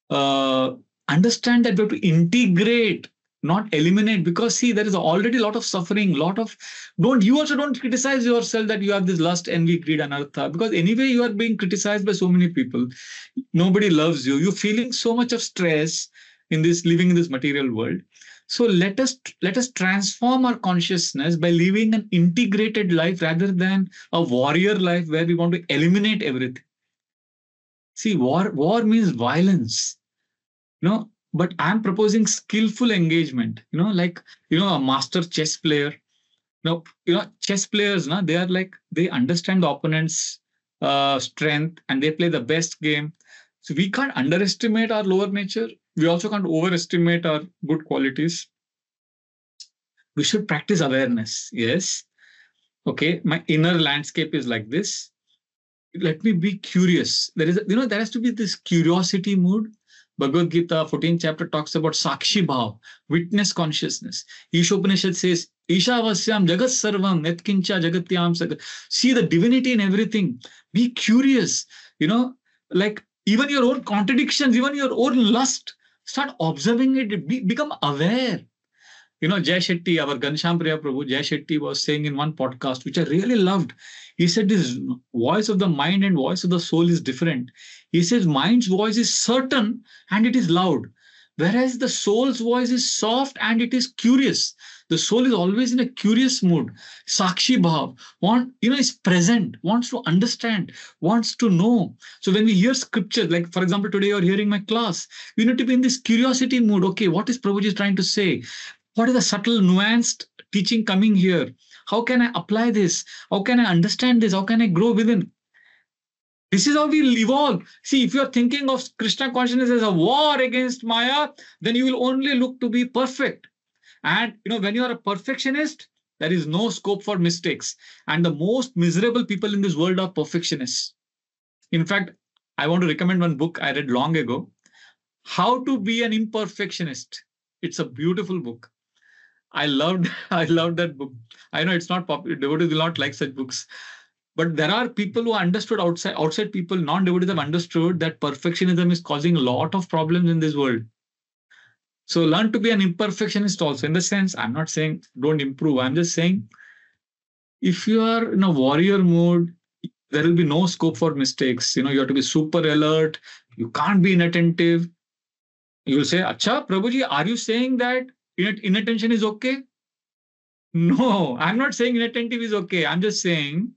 S1: uh, understand that we have to integrate, not eliminate, because see, there is already a lot of suffering, lot of, don't criticize yourself that you have this lust, envy, greed, anartha, because anyway you are being criticized by so many people. Nobody loves you. You're feeling so much of stress in this, living in this material world. So let us transform our consciousness by living an integrated life rather than a warrior life where we want to eliminate everything. See, war means violence, but I'm proposing skillful engagement, like, a master chess player. Chess players, they are like, they understand the opponent's strength and they play the best game. So we can't underestimate our lower nature. We also can't overestimate our good qualities. We should practice awareness. Yes. Okay. My inner landscape is like this. Let me be curious. There has to be this curiosity mood. Bhagavad Gita, 14th chapter, talks about Sakshi Bhav, witness consciousness. Ishopanishad says, Ishavasyam Jagat Sarvam, Netkincha Jagatyam Sagat. See the divinity in everything. Be curious. Like even your own contradictions, even your own lust, start observing it, become aware. Jai Shetty, our Ghanshyam Priya Prabhu, Jai Shetty was saying in one podcast, which I really loved. He said this voice of the mind and voice of the soul is different. He says mind's voice is certain and it is loud, whereas the soul's voice is soft and it is curious. The soul is always in a curious mood. Sakshi Bhav, is present, wants to understand, wants to know. So when we hear scripture, like for example, today you're hearing my class, you need to be in this curiosity mood. Okay, what is Prabhuji trying to say? What is the subtle, nuanced teaching coming here? How can I apply this? How can I understand this? How can I grow within? This is how we evolve. See, if you're thinking of Krishna consciousness as a war against Maya, then you will only look to be perfect. And when you are a perfectionist, there is no scope for mistakes. And the most miserable people in this world are perfectionists. In fact, I want to recommend one book I read long ago, How to Be an Imperfectionist. It's a beautiful book. I loved that book. I know it's not popular. Devotees will not like such books. But there are people who understood outside people, non-devotees have understood that perfectionism is causing a lot of problems in this world. So learn to be an imperfectionist also. In the sense, I'm not saying don't improve. I'm just saying if you are in a warrior mode, there will be no scope for mistakes. You have to be super alert. You can't be inattentive. You will say, Acha, Prabhuji, are you saying that inattention is okay? No, I'm not saying inattentive is okay. I'm just saying,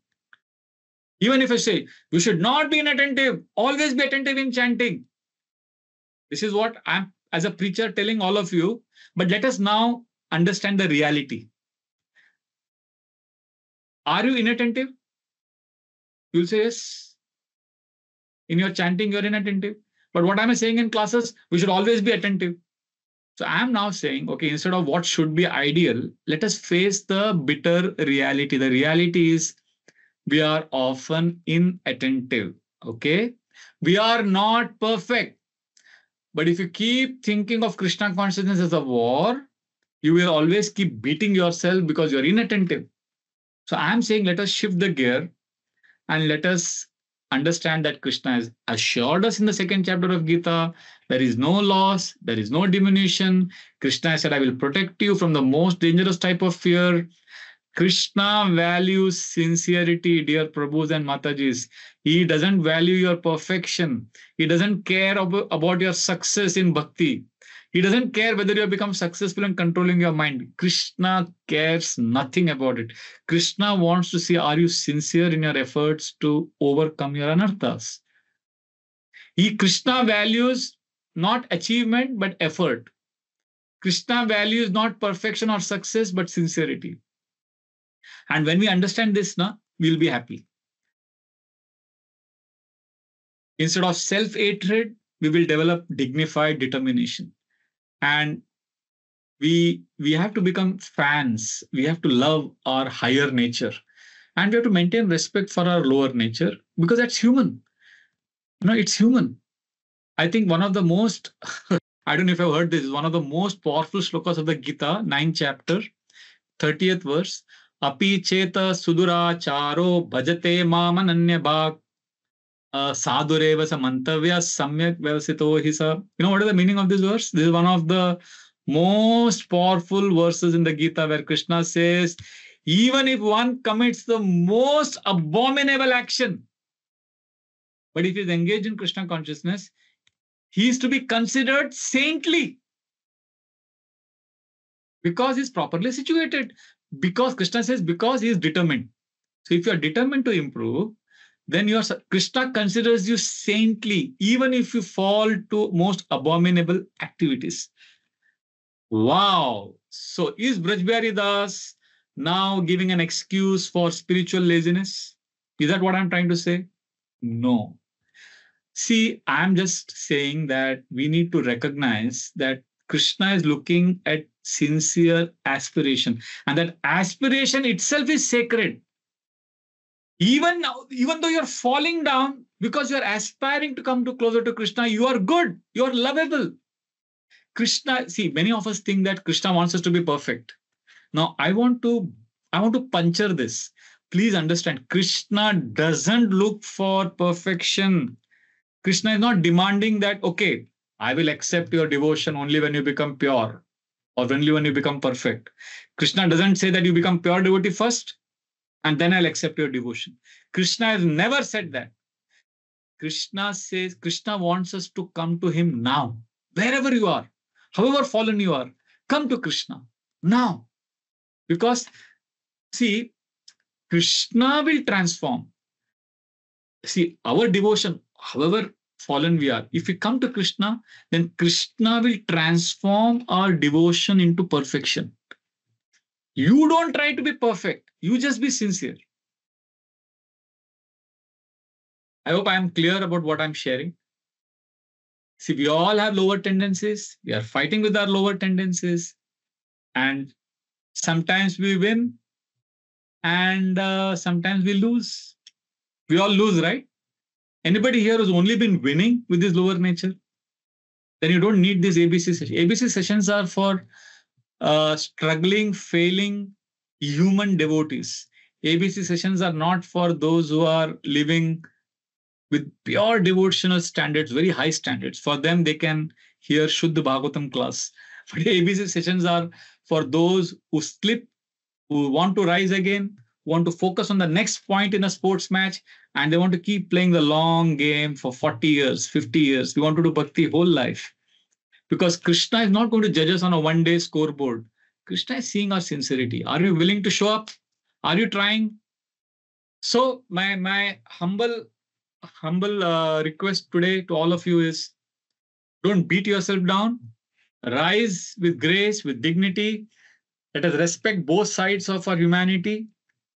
S1: even if I say, you should not be inattentive, always be attentive in chanting. This is what I'm, as a preacher, telling all of you. But let us now understand the reality. Are you inattentive? You'll say yes. In your chanting, you're inattentive. But what am I saying in classes? We should always be attentive. So I'm now saying, okay, instead of what should be ideal, let us face the bitter reality. The reality is we are often inattentive. Okay? We are not perfect. But if you keep thinking of Krishna consciousness as a war, you will always keep beating yourself because you're inattentive. So I'm saying let us shift the gear and let us understand that Krishna has assured us in the second chapter of Gita, there is no loss, there is no diminution. Krishna said, I will protect you from the most dangerous type of fear. Krishna values sincerity, dear Prabhus and Matajis. He doesn't value your perfection. He doesn't care about your success in bhakti. He doesn't care whether you have become successful in controlling your mind. Krishna cares nothing about it. Krishna wants to see, are you sincere in your efforts to overcome your anarthas? Krishna values not achievement, but effort. Krishna values not perfection or success, but sincerity. And when we understand this, we'll be happy. Instead of self-hatred, we will develop dignified determination. And we have to become fans. We have to love our higher nature, and we have to maintain respect for our lower nature because that's human. It's human. I think one of the most I don't know if I've heard this, one of the most powerful shlokas of the Gita, 9th chapter, 30th verse. Api cheta suduracharo bhajate mamananya bhak sadureva samantavya samyak vyavasito hisa. What is the meaning of this verse? This is one of the most powerful verses in the Gita where Krishna says, even if one commits the most abominable action, but if he is engaged in Krishna consciousness, he is to be considered saintly because he is properly situated. Because Krishna says, because he is determined. So if you are determined to improve, then Krishna considers you saintly, even if you fall to most abominable activities. Wow. So is Vraj Bihari Das now giving an excuse for spiritual laziness? Is that what I'm trying to say? No. See, I'm just saying that we need to recognize that Krishna is looking at sincere aspiration, and that aspiration itself is sacred. Even though you're falling down because you're aspiring to come closer to Krishna, you are good, you're lovable. Krishna, see, many of us think that Krishna wants us to be perfect. Now, I want to puncture this. Please understand, Krishna doesn't look for perfection. Krishna is not demanding that, okay, I will accept your devotion only when you become pure or only when you become perfect. Krishna doesn't say that you become pure devotee first and then I'll accept your devotion. Krishna has never said that. Krishna says, Krishna wants us to come to him now, wherever you are, however fallen you are, come to Krishna now. Because, see, Krishna will transform. See, our devotion, however fallen we are, if we come to Krishna, then Krishna will transform our devotion into perfection. You don't try to be perfect. You just be sincere. I hope I am clear about what I'm sharing. See, we all have lower tendencies. We are fighting with our lower tendencies. And sometimes we win and sometimes we lose. We all lose, right? Anybody here who's only been winning with this lower nature? Then you don't need these ABC sessions. ABC sessions are for struggling, failing human devotees. ABC sessions are not for those who are living with pure devotional standards, very high standards. For them, they can hear Shuddha Bhagavatam class. But ABC sessions are for those who slip, who want to rise again, want to focus on the next point in a sports match, and they want to keep playing the long game for 40 years, 50 years. We want to do bhakti whole life. Because Krishna is not going to judge us on a one-day scoreboard. Krishna is seeing our sincerity. Are you willing to show up? Are you trying? So my humble request today to all of you is, don't beat yourself down. Rise with grace, with dignity. Let us respect both sides of our humanity.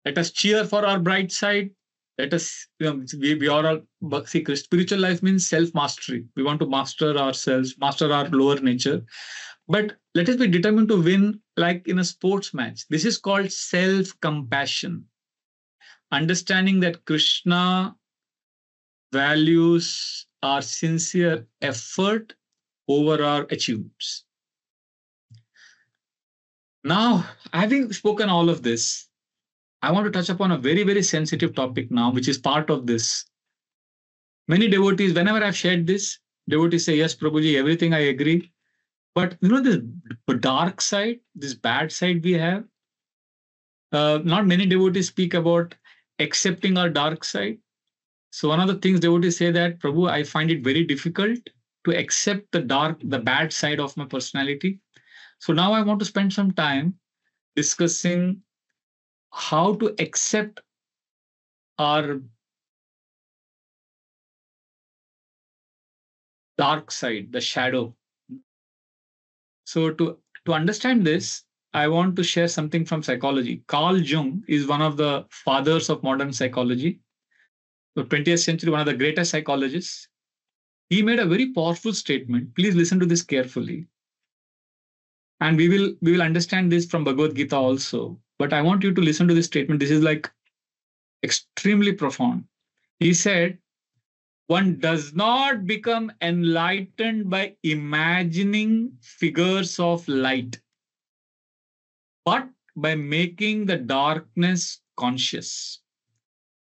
S1: Let us cheer for our bright side. Let us, we are all, see, spiritual life means self-mastery. We want to master ourselves, master our lower nature. But let us be determined to win like in a sports match. This is called self-compassion. Understanding that Krishna values our sincere effort over our achievements. Now, having spoken all of this, I want to touch upon a very, very sensitive topic now, which is part of this. Many devotees, whenever I've shared this, devotees say, yes, Prabhuji, everything I agree. But this dark side, this bad side we have, not many devotees speak about accepting our dark side. So one of the things devotees say that, Prabhu, I find it very difficult to accept the bad side of my personality. So now I want to spend some time discussing how to accept our dark side, the shadow. So to understand this, I want to share something from psychology. Carl Jung is one of the fathers of modern psychology. The 20th century, one of the greatest psychologists. He made a very powerful statement. Please listen to this carefully. And we will understand this from Bhagavad Gita also. But I want you to listen to this statement. This is like extremely profound. He said, one does not become enlightened by imagining figures of light, but by making the darkness conscious.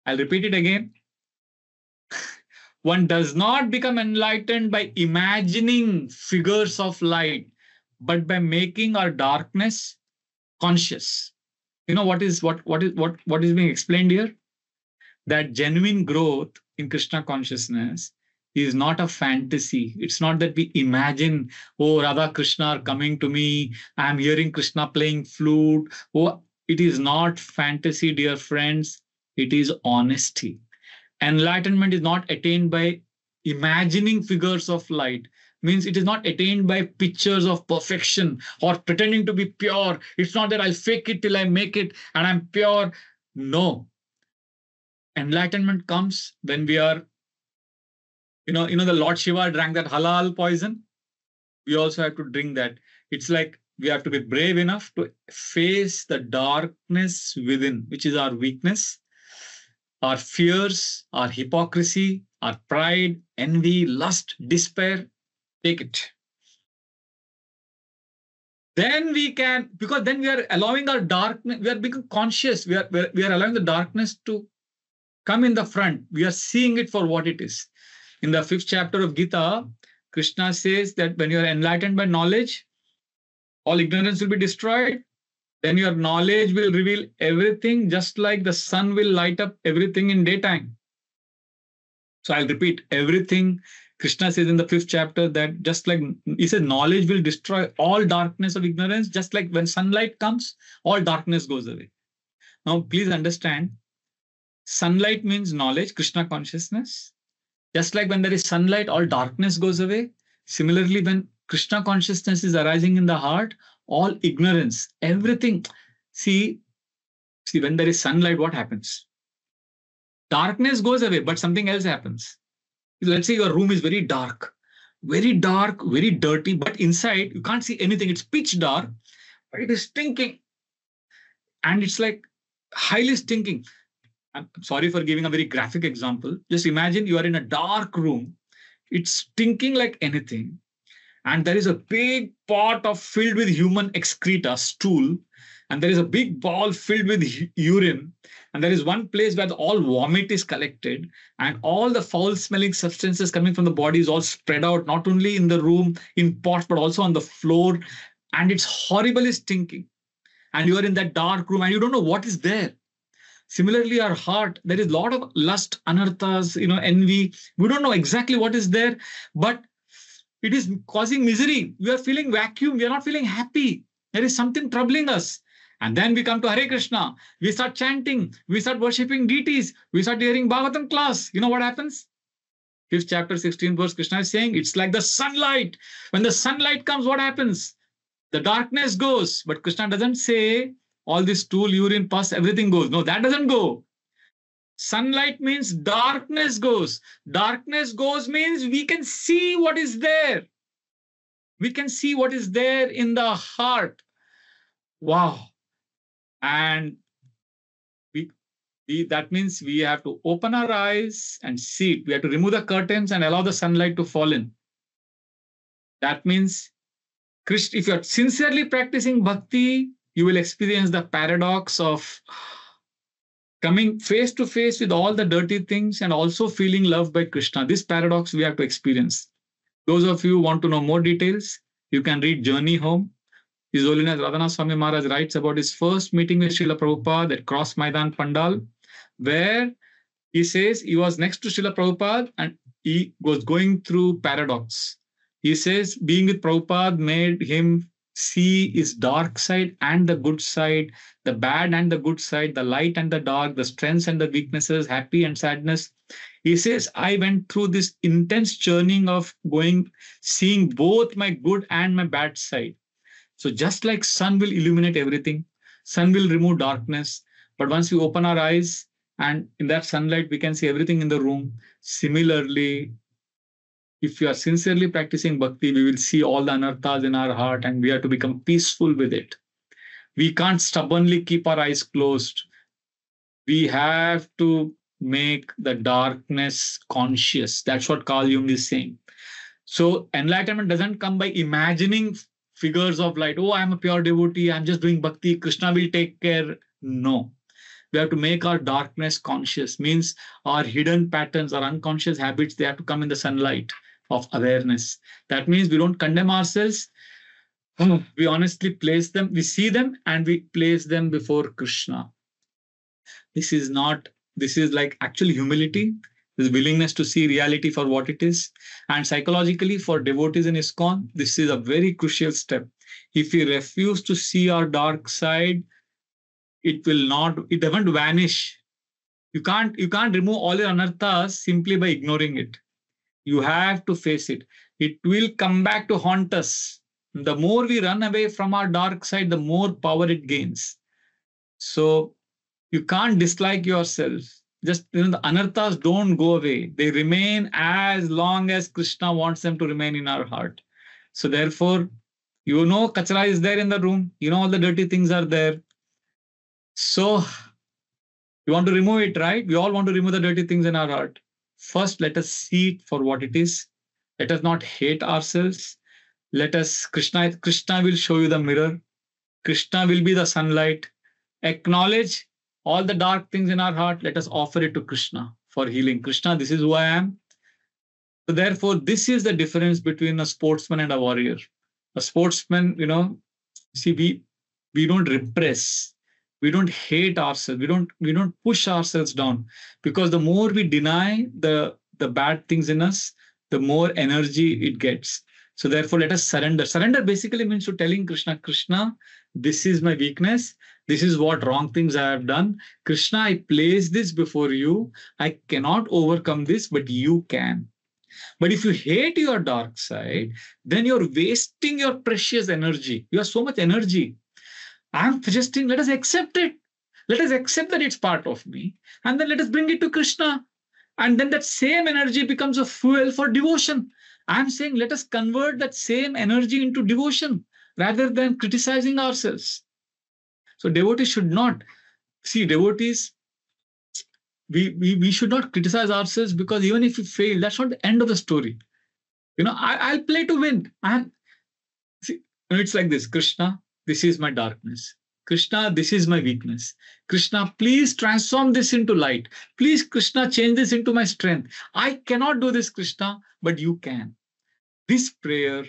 S1: I'll repeat it again. One does not become enlightened by imagining figures of light, but by making our darkness conscious. You know what is being explained here? That genuine growth in Krishna consciousness is not a fantasy. It's not that we imagine, oh, Radha Krishna are coming to me, I'm hearing Krishna playing flute. Oh, it is not fantasy, dear friends. It is honesty. Enlightenment is not attained by imagining figures of light. Means it is not attained by pictures of perfection or pretending to be pure. It's not that I'll fake it till I make it and I'm pure. No. Enlightenment comes when we are, the Lord Shiva drank that halal poison. We also have to drink that. It's like we have to be brave enough to face the darkness within, which is our weakness, our fears, our hypocrisy, our pride, envy, lust, despair. Take it. Then we can, because then we are allowing our darkness, we are becoming conscious. We are allowing the darkness to come in the front. We are seeing it for what it is. In the 5th chapter of Gita, Krishna says that when you are enlightened by knowledge, all ignorance will be destroyed. Then your knowledge will reveal everything, just like the sun will light up everything in daytime. So I'll repeat everything. Krishna says in the 5th chapter that just like he said, knowledge will destroy all darkness of ignorance, just like when sunlight comes, all darkness goes away. Now, please understand, sunlight means knowledge, Krishna consciousness. Just like when there is sunlight, all darkness goes away. Similarly, when Krishna consciousness is arising in the heart, all ignorance, everything. See, when there is sunlight, what happens? Darkness goes away, but something else happens. Let's say your room is very dark, very dirty, but inside you can't see anything. It's pitch dark, but it is stinking. And it's like highly stinking. I'm sorry for giving a very graphic example. Just imagine you are in a dark room. It's stinking like anything. And there is a big pot filled with human excreta, stool. And there is a big ball filled with urine. And there is one place where all vomit is collected. And all the foul-smelling substances coming from the body is all spread out, not only in the room, in pots, but also on the floor. And it's horribly stinking. And you are in that dark room and you don't know what is there. Similarly, our heart, there is a lot of lust, anarthas, envy. We don't know exactly what is there, but it is causing misery. We are feeling vacuum. We are not feeling happy. There is something troubling us. And then we come to Hare Krishna. We start chanting. We start worshipping deities. We start hearing Bhagavatam class. You know what happens? 5th chapter, 16th verse, Krishna is saying, it's like the sunlight. When the sunlight comes, what happens? The darkness goes. But Krishna doesn't say all this stool, urine, pus, everything goes. No, that doesn't go. Sunlight means darkness goes. Darkness goes means we can see what is there. We can see what is there in the heart. Wow. And that means we have to open our eyes and see it. We have to remove the curtains and allow the sunlight to fall in. That means if you are sincerely practicing bhakti, you will experience the paradox of coming face to face with all the dirty things and also feeling loved by Krishna. This paradox we have to experience. Those of you who want to know more details, you can read Journey Home. His Holiness Radhanath Swami Maharaj writes about his first meeting with Srila Prabhupada at Cross Maidan Pandal, where he says he was next to Srila Prabhupada and he was going through paradox. He says being with Prabhupada made him see his dark side and the good side, the bad and the good side, the light and the dark, the strengths and the weaknesses, happy and sadness. He says, I went through this intense churning of seeing both my good and my bad side. So just like sun will illuminate everything, sun will remove darkness. But once we open our eyes and in that sunlight, we can see everything in the room. Similarly, If we are sincerely practicing bhakti, we will see all the anarthas in our heart and we have to become peaceful with it. We can't stubbornly keep our eyes closed. We have to make the darkness conscious. That's what Carl Jung is saying. So enlightenment doesn't come by imagining figures of light. Oh, I'm a pure devotee. I'm just doing bhakti. Krishna will take care. No. We have to make our darkness conscious. Means our hidden patterns, our unconscious habits, they have to come in the sunlight of awareness. That means we don't condemn ourselves. We honestly place them, we see them and we place them before Krishna. This is not, this is like actual humility, this willingness to see reality for what it is. And psychologically, for devotees in ISKCON, this is a very crucial step. If we refuse to see our dark side, it will not, it doesn't vanish. You can't remove all your anarthas simply by ignoring it. You have to face it. It will come back to haunt us. The more we run away from our dark side, the more power it gains. So you can't dislike yourself. Just, the anarthas don't go away. They remain as long as Krishna wants them to remain in our heart. So therefore, kachra is there in the room. All the dirty things are there. So you want to remove it, right? We all want to remove the dirty things in our heart. First, let us see it for what it is. Let us not hate ourselves. Let us, Krishna will show you the mirror. Krishna will be the sunlight. Acknowledge all the dark things in our heart. Let us offer it to Krishna for healing. Krishna, this is who I am. So therefore, this is the difference between a sportsman and a warrior. A sportsman, see, we don't repress. We don't hate ourselves. We don't push ourselves down, because the more we deny the bad things in us, the more energy it gets. So therefore, let us surrender. Surrender basically means to telling Krishna, Krishna, this is my weakness. This is what wrong things I have done. Krishna, I place this before you. I cannot overcome this, but you can. But if you hate your dark side, then you're wasting your precious energy. You have so much energy. I'm suggesting, let us accept it. Let us accept that it's part of me. And then let us bring it to Krishna. And then that same energy becomes a fuel for devotion. I'm saying, let us convert that same energy into devotion rather than criticizing ourselves. So devotees should not, see, devotees, we should not criticize ourselves, because even if we fail, that's not the end of the story. I'll play to win. It's like this: Krishna, this is my darkness. Krishna, this is my weakness. Krishna, please transform this into light. Please, Krishna, change this into my strength. I cannot do this, Krishna, but you can. This prayer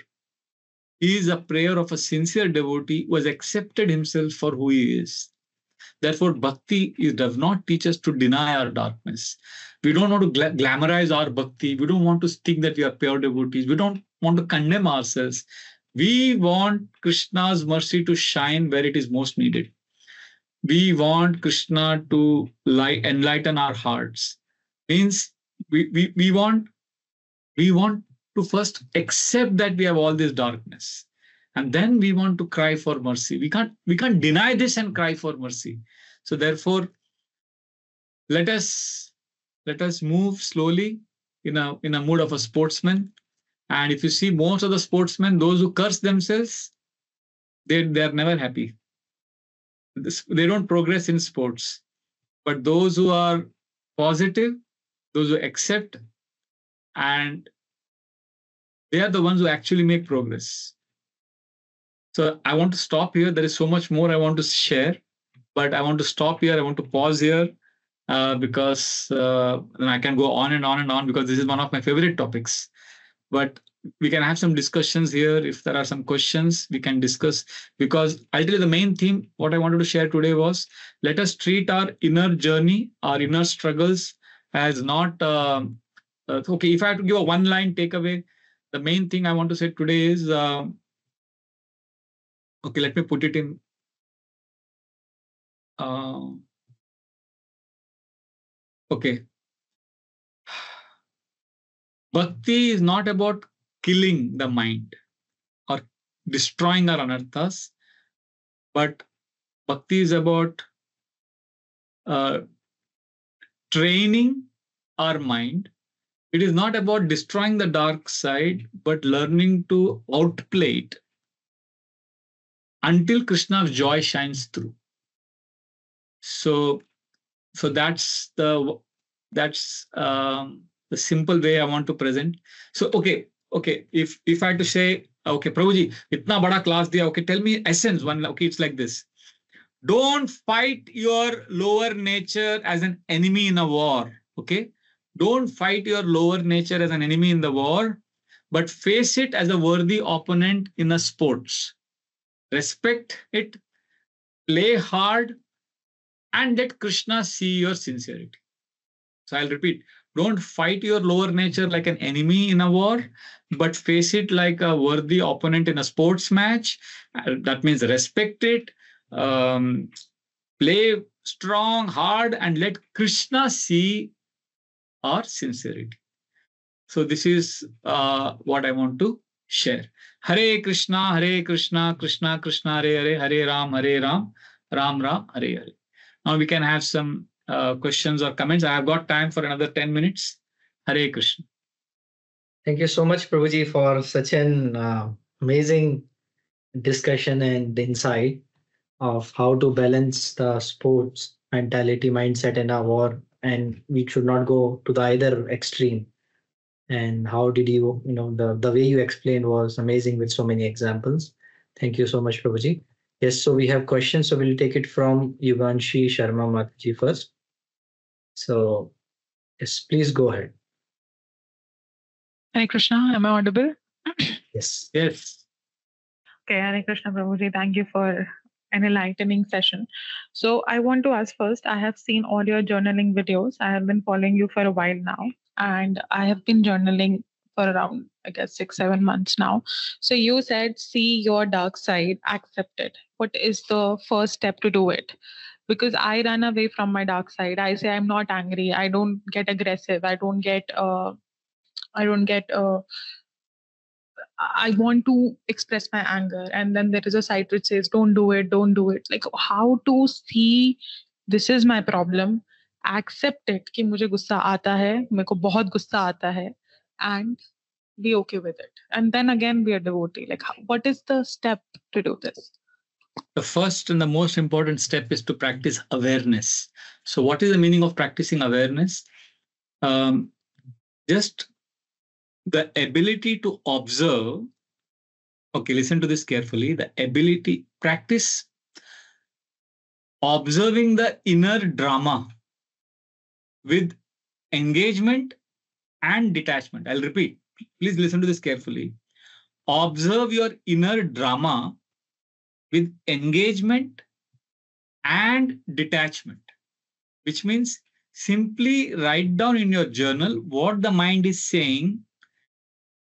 S1: is a prayer of a sincere devotee who has accepted himself for who he is. Therefore, bhakti does not teach us to deny our darkness. We don't want to glamorize our bhakti. We don't want to think that we are pure devotees. We don't want to condemn ourselves. We want Krishna's mercy to shine where it is most needed. We want Krishna to enlighten our hearts. Means we want to first accept that we have all this darkness, and then we want to cry for mercy. We can't deny this and cry for mercy. So therefore, let us move slowly in a mood of a sportsman. And if you see most of the sportsmen, those who curse themselves, they are never happy. They don't progress in sports. But those who are positive, those who accept, and they are the ones who actually make progress. So I want to stop here. There is so much more I want to share, but I want to stop here. I want to pause here because I can go on and on and on, because this is one of my favorite topics. But we can have some discussions here. If there are some questions, we can discuss, because ultimately the main theme, what I wanted to share today was, let us treat our inner journey, our inner struggles as not, okay, if I have to give a one-line takeaway, the main thing I want to say today is, okay, let me put it in. Okay. Bhakti is not about killing the mind or destroying our anarthas, but bhakti is about training our mind It is not about destroying the dark side, but learning to outplay it until Krishna's joy shines through. So, so that's the simple way I want to present. So, okay. If I had to say, okay, Prabhuji, itna bada class diya. Okay, tell me essence one. Okay, it's like this. Don't fight your lower nature as an enemy in a war. Okay, don't fight your lower nature as an enemy in the war, but face it as a worthy opponent in a sports. Respect it, play hard, and let Krishna see your sincerity. So I'll repeat, don't fight your lower nature like an enemy in a war, but face it like a worthy opponent in a sports match. That means respect it, um, play strong, hard, and let Krishna see our sincerity. So this is what I want to share. Hare Krishna, Krishna Krishna, Hare Ram, Ram Ram, Hare Hare. Now we can have some questions or comments. I have got time for another 10 minutes. Hare Krishna.
S2: Thank you so much, Prabhuji, for such an amazing discussion and insight of how to balance the sports mentality mindset in our war, and we should not go to the either extreme. And how did you, the way you explained was amazing with so many examples. Thank you so much, Prabhuji. Yes, so we have questions. So we'll take it from Yuvanshi Sharma Mataji first. So yes, please go ahead.
S3: Hare Krishna, am I audible?
S2: Yes.
S1: Yes.
S3: Okay, Hare Krishna Prabhuji, thank you for an enlightening session. So I want to ask first, I have seen all your journaling videos. I have been following you for a while now, and I have been journaling for around, I guess, 6-7 months now. So you said, see your dark side, accept it. What is the first step to do it? Because I run away from my dark side. I say I'm not angry. I don't get aggressive. I don't get I want to express my anger, and then there is a site which says don't do it, don't do it. Like, how to see this is my problem, accept it कि मुझे गुस्सा आता है, मेरे को बहुत गुस्सा आता है, and be okay with it, and then again be a devotee. Like, what is the step to do this?
S1: The first and the most important step is to practice awareness. So what is the meaning of practicing awareness? Just the ability to observe. Okay, listen to this carefully. The ability, practice observing the inner drama with engagement and detachment. I'll repeat. Please listen to this carefully. Observe your inner drama with engagement and detachment, which means simply write down in your journal what the mind is saying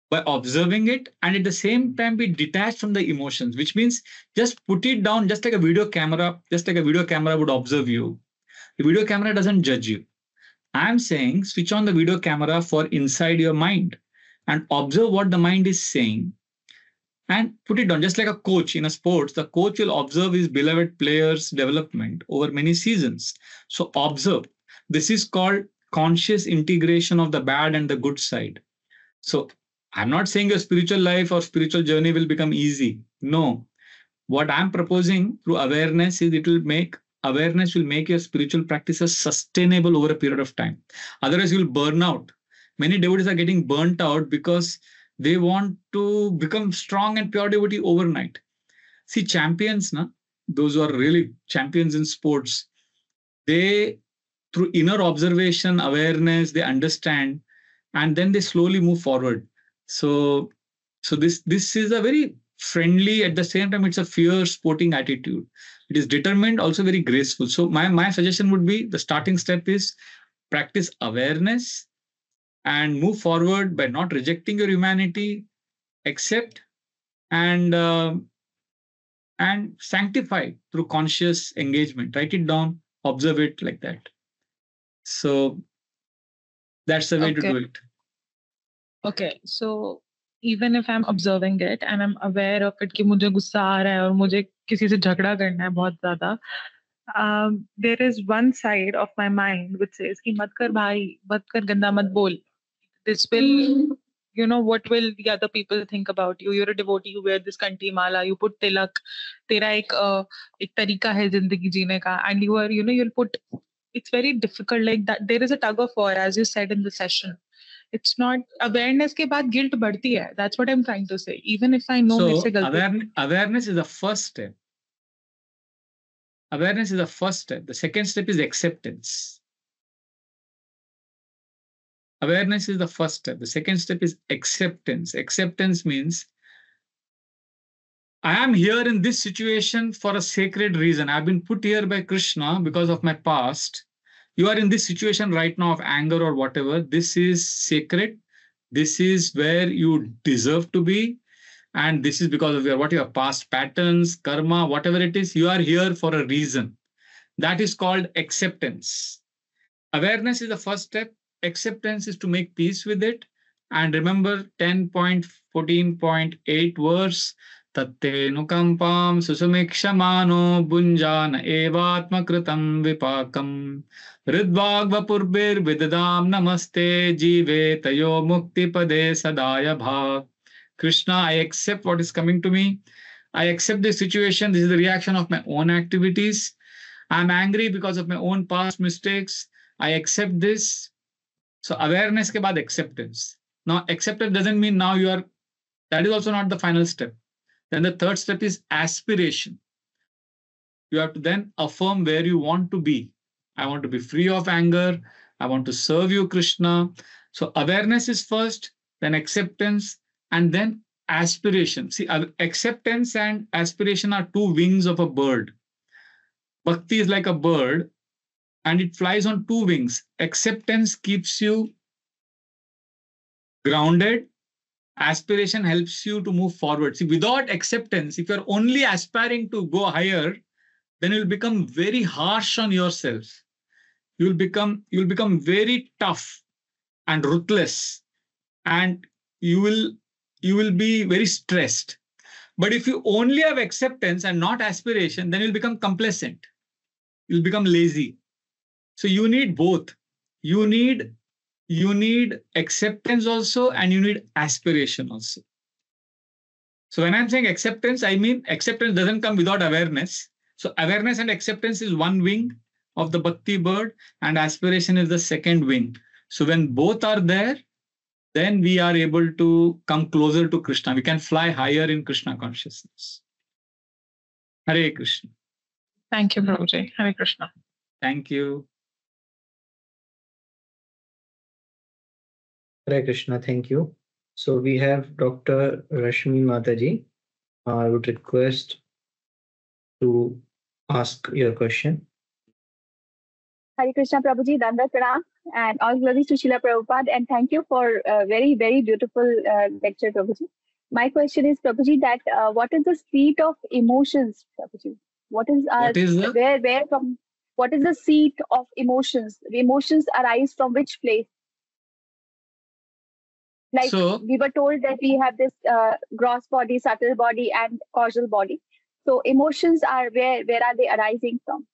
S1: by observing it, and at the same time be detached from the emotions, which means just put it down just like a video camera, would observe you. The video camera doesn't judge you. I'm saying switch on the video camera for inside your mind and observe what the mind is saying and put it down. Just like a coach in a sports, the coach will observe his beloved players' development over many seasons. So observe. This is called conscious integration of the bad and the good side. So I'm not saying your spiritual life or spiritual journey will become easy. No. What I'm proposing through awareness is awareness will make your spiritual practices sustainable over a period of time. Otherwise, you'll burn out. Many devotees are getting burnt out because they want to become strong and pure devotee overnight. See, champions, those who are really champions in sports, they, through inner observation, awareness, they understand, and then they slowly move forward. So this is a very friendly, at the same time, it's a fierce sporting attitude. It is determined, also very graceful. So my suggestion would be the starting step is practice awareness and move forward by not rejecting your humanity, accept and sanctify through conscious engagement. Write it down, observe it like that. So that's the way to do it.
S3: Okay, so even if I'm observing it and I'm aware of it कि मुझे गुस्सा आ रहा है और मुझे किसी से झगड़ा करना है बहुत ज़्यादा, there is one side of my mind which says कि मत कर भाई, मत कर, गंदा मत बोल. this will, what will the other people think about you? You're a devotee, you wear this kanti mala, you put tilak, tera ek tarika hai zindagi jeene ka, and you are, you'll put, it's very difficult like that. There is a tug of war, as you said in the session. It's not awareness ke baad guilt badhti hai. That's what I'm trying to say. Even if I know
S1: so awareness is the first step. Awareness is the first step. The second step is acceptance. Awareness is the first step. The second step is acceptance. Acceptance means I am here in this situation for a sacred reason. I've been put here by Krishna because of my past. You are in this situation right now of anger or whatever. This is sacred. This is where you deserve to be. And this is because of your past patterns, karma, whatever it is. You are here for a reason. That is called acceptance. Awareness is the first step. Acceptance is to make peace with it. And remember 10.14.8 verse, Tatte nukampam susumikshamano bunjana evatma kritam vipakam ridvag vapurbir vidadam namaste jive tayo mukti pade sadaya bha. Krishna, I accept what is coming to me. I accept this situation. This is the reaction of my own activities. I'm angry because of my own past mistakes. I accept this. So awareness ke baad acceptance. Now acceptance doesn't mean now you are, that is also not the final step. Then the third step is aspiration. You have to then affirm where you want to be. I want to be free of anger. I want to serve you, Krishna. So awareness is first, then acceptance, and then aspiration. See, acceptance and aspiration are two wings of a bird. Bhakti is like a bird and it flies on two wings. Acceptance keeps you grounded. Aspiration helps you to move forward. See, without acceptance, if you're only aspiring to go higher, then you'll become very harsh on yourself. You'll become very tough and ruthless, and you will be very stressed. But if you only have acceptance and not aspiration, then you'll become complacent. You'll become lazy. So you need both. You need acceptance also, and you need aspiration also. So when I'm saying acceptance, I mean acceptance doesn't come without awareness. So awareness and acceptance is one wing of the Bhakti bird, and aspiration is the second wing. So when both are there, then we are able to come closer to Krishna. We can fly higher in Krishna consciousness. Hare Krishna.
S3: Thank you, Prabhuji. Hare Krishna.
S1: Thank you.
S2: Hare Krishna, thank you. So we have Dr. Rashmi Mataji. I would request to ask your question.
S4: Hare Krishna, Prabhuji, Dandavat Pranam, and all glories to Srila Prabhupada, and thank you for a very, very beautiful lecture, Prabhuji. My question is, Prabhuji, that what is the seat of emotions, Prabhuji? What is the seat of emotions? The emotions arise from which place? Like we were told that we have this gross body, subtle body, and causal body. So emotions are where are they arising from?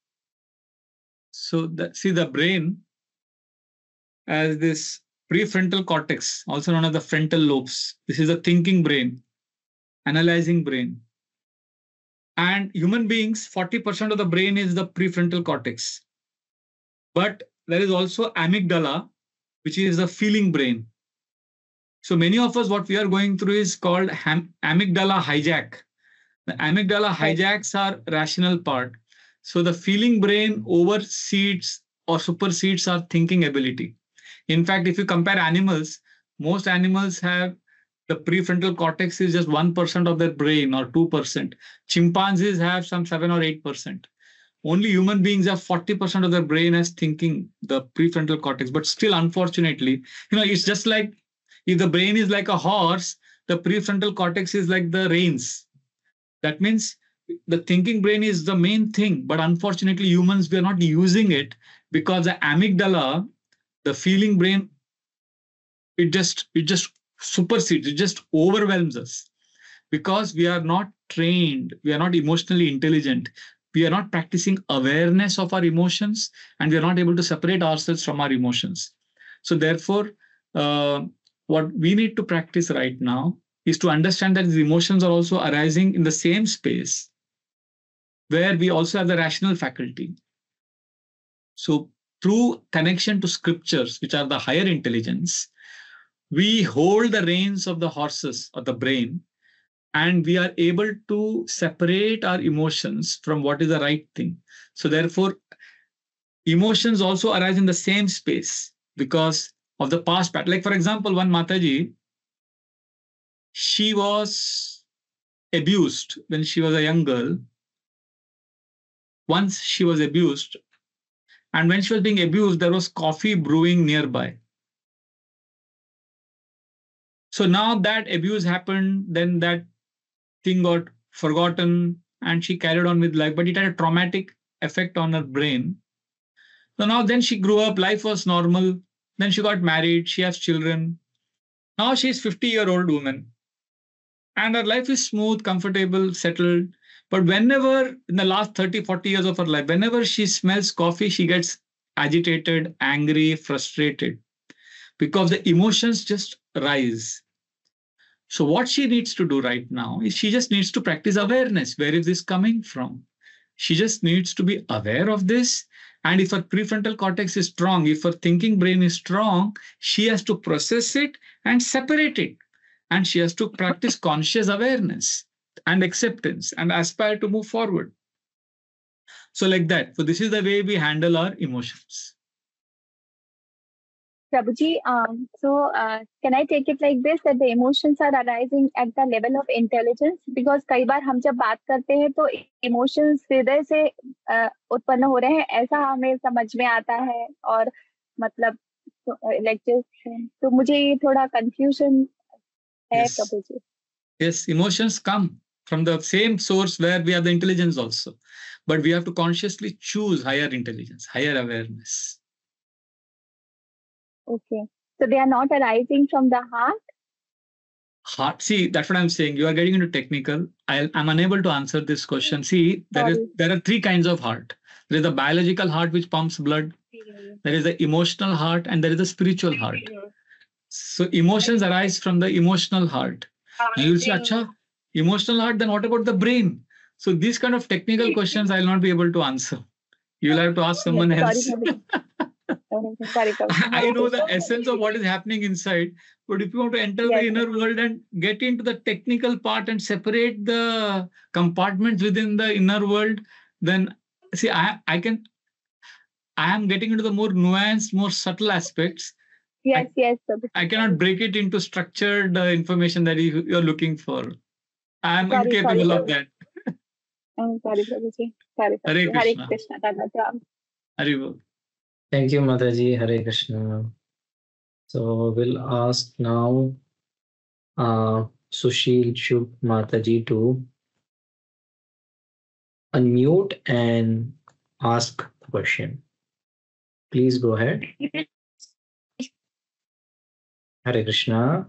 S1: So the brain as this prefrontal cortex, also known as the frontal lobes. This is a thinking brain, analyzing brain. And human beings, 40% of the brain is the prefrontal cortex. But there is also amygdala, which is the feeling brain. So many of us, what we are going through is called amygdala hijack. The amygdala hijacks our rational part. So the feeling brain oversees or supersedes our thinking ability. In fact, if you compare animals, most animals have the prefrontal cortex is just 1% of their brain or 2%. Chimpanzees have some 7 or 8%. Only human beings have 40% of their brain as thinking, the prefrontal cortex. But still, unfortunately, it's just like if the brain is like a horse, the prefrontal cortex is like the reins. That means the thinking brain is the main thing, but unfortunately humans, we are not using it because the amygdala, the feeling brain, it just supersedes, it just overwhelms us because we are not trained, we are not emotionally intelligent, we are not practicing awareness of our emotions, and we are not able to separate ourselves from our emotions. So therefore, what we need to practice right now is to understand that the emotions are also arising in the same space where we also have the rational faculty. So through connection to scriptures, which are the higher intelligence, we hold the reins of the horses or the brain, and we are able to separate our emotions from what is the right thing. So therefore, emotions also arise in the same space because of the past pattern. Like for example, one Mataji, she was abused when she was a young girl. Once she was abused, and when she was being abused, there was coffee brewing nearby. So now that abuse happened, then that thing got forgotten and she carried on with life, but it had a traumatic effect on her brain. So now then she grew up, life was normal. Then she got married, she has children. Now she's 50-year-old woman and her life is smooth, comfortable, settled. But whenever in the last 30, 40 years of her life, whenever she smells coffee, she gets agitated, angry, frustrated because the emotions just rise. So what she needs to do right now is she just needs to practice awareness. Where is this coming from? She just needs to be aware of this. And if her prefrontal cortex is strong, if her thinking brain is strong, she has to process it and separate it. And she has to practice conscious awareness and acceptance and aspire to move forward. So like that. So this is the way we handle our emotions.
S4: Prabhuji, can I take it like this, that the emotions are arising at the level of intelligence? Because कई बार हम जब बात करते हैं तो emotions हृदय से उत्पन्न हो रहे हैं, ऐसा हमें समझ में आता है, और मतलब lectures तो मुझे ये थोड़ा confusion है, प्रभुजी.
S1: Yes, emotions come from the same source where we have the intelligence also, but we have to consciously choose higher intelligence, higher awareness.
S4: Okay. So they are not arising from the heart?
S1: Heart. See, that's what I'm saying. You are getting into technical. I'm unable to answer this question. See, there are three kinds of heart. There is the biological heart which pumps blood. There is the emotional heart, and there is the spiritual heart. So emotions arise from the emotional heart. And you'll say, Acha, emotional heart, then what about the brain? So these kind of technical questions I'll not be able to answer. You'll have to ask someone else. I know the essence of what is happening inside, but if you want to enter the inner world and get into the technical part and separate the compartments within the inner world, then see, I am getting into the more nuanced, more subtle aspects.
S4: Yes.
S1: I cannot break it into structured information that you're looking for. I am incapable of that.
S4: Sorry, Prabhuji. Hare Krishna.
S1: Hare.
S2: Thank you, Mataji. Hare Krishna. So we'll ask now Sushil Shubh Mataji to unmute and ask the question. Please go ahead. Hare Krishna.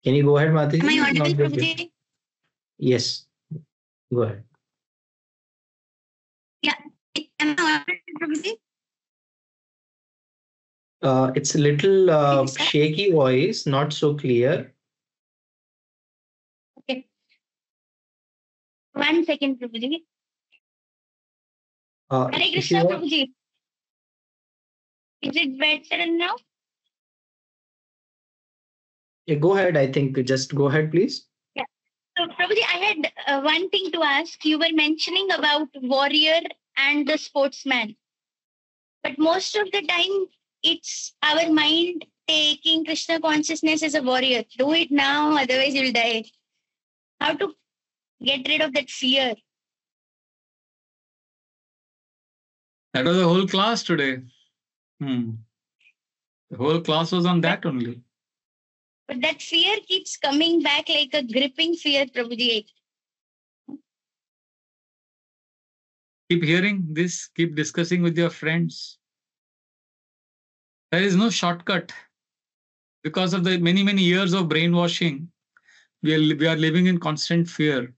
S2: Can you go ahead, Mataji?
S5: Am I audible, Prabhuji?
S2: Yes. Go ahead.
S5: Yeah. Am I audible, Prabhuji?
S2: It's a little shaky voice, not so clear.
S5: Okay. 1 second, Prabhuji. Hare Krishna, Prabhuji. Is it better now?
S2: Yeah, go ahead. I think just go ahead, please.
S5: Yeah. So, Prabhuji, I had one thing to ask. You were mentioning about warrior and the sportsman. But most of the time, it's our mind taking Krishna consciousness as a warrior. Do it now, otherwise you'll die. How to get rid of that fear?
S1: That was the whole class today. The whole class was on that only.
S5: But that fear keeps coming back like a gripping fear, Prabhuji.
S1: Keep hearing this, keep discussing with your friends. There is no shortcut. Because of the many, many years of brainwashing, we are living in constant fear.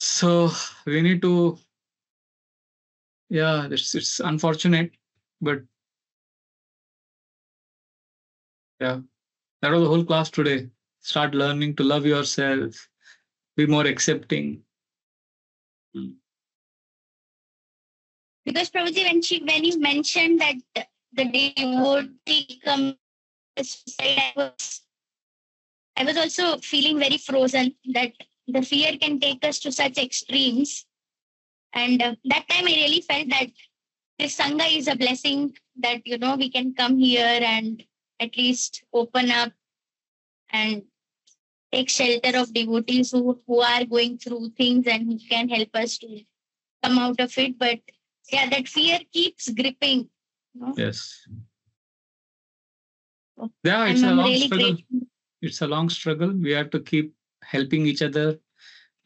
S1: So we need to, it's unfortunate, but Yeah. That was the whole class today. Start learning to love yourself, be more accepting.
S5: Because Prabhuji, when you mentioned that the devotee comes to suicide, I was also feeling very frozen, that the fear can take us to such extremes. And that time I really felt that this Sangha is a blessing, that, we can come here and at least open up and take shelter of devotees who are going through things and who can help us to come out of it. But yeah, that fear keeps gripping.
S1: Yes.
S5: So
S1: Yeah, it's a long
S5: really
S1: struggle.
S5: grateful.
S1: It's a long struggle. We have to keep helping each other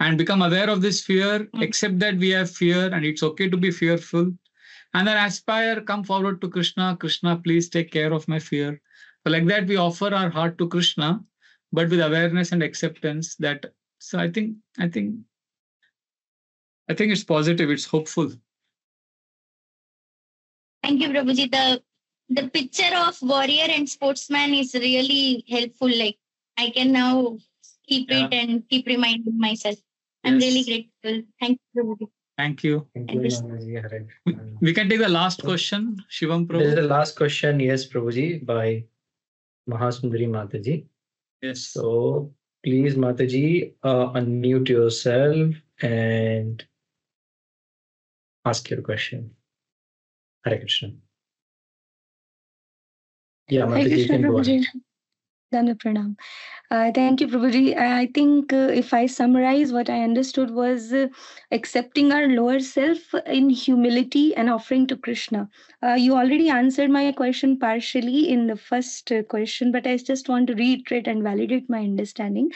S1: and become aware of this fear, accept that we have fear and it's okay to be fearful. And then aspire, come forward to Krishna. Krishna, please take care of my fear. So like that, we offer our heart to Krishna, but with awareness and acceptance. So I think it's positive. It's hopeful.
S5: Thank you, Prabhuji. The picture of warrior and sportsman is really helpful. Like, I can now keep it and keep reminding myself. I'm really grateful. Thank you, Prabhuji.
S1: Thank you.
S2: Thank you, Mataji.
S1: We can take the last question, Shivam Prabhu.
S2: This is the last question, yes, Prabhuji, by Mahasundari Mataji.
S1: Yes.
S2: So please, Mataji, unmute yourself and ask your question. Hare Krishna. Yeah, Mataji, you can go ahead.
S6: Dana Pranam. Thank you, Prabhuji. I think if I summarize, what I understood was accepting our lower self in humility and offering to Krishna. You already answered my question partially in the first question, but I just want to reiterate and validate my understanding.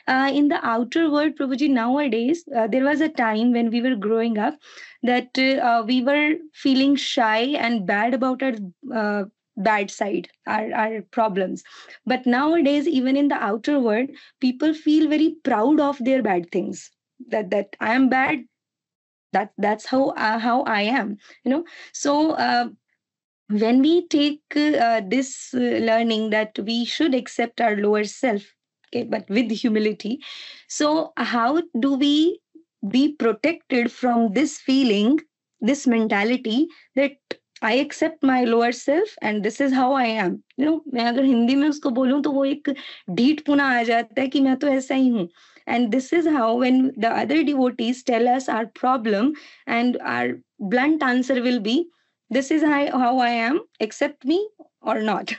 S6: In the outer world, Prabhuji, nowadays, there was a time when we were growing up that we were feeling shy and bad about our bad side, our problems. But nowadays, even in the outer world, people feel very proud of their bad things. That I am bad. That's how I am. So when we take this learning that we should accept our lower self, okay, but with humility. So how do we be protected from this feeling, this mentality that I accept my lower self and this is how I am? मैं अगर हिंदी में उसको बोलूं तो वो एक ढीठपुना आ जाता है कि मैं तो ऐसा ही हूं. And this is how, when the other devotees tell us our problem, and our blunt answer will be, this is how I am, accept me or not.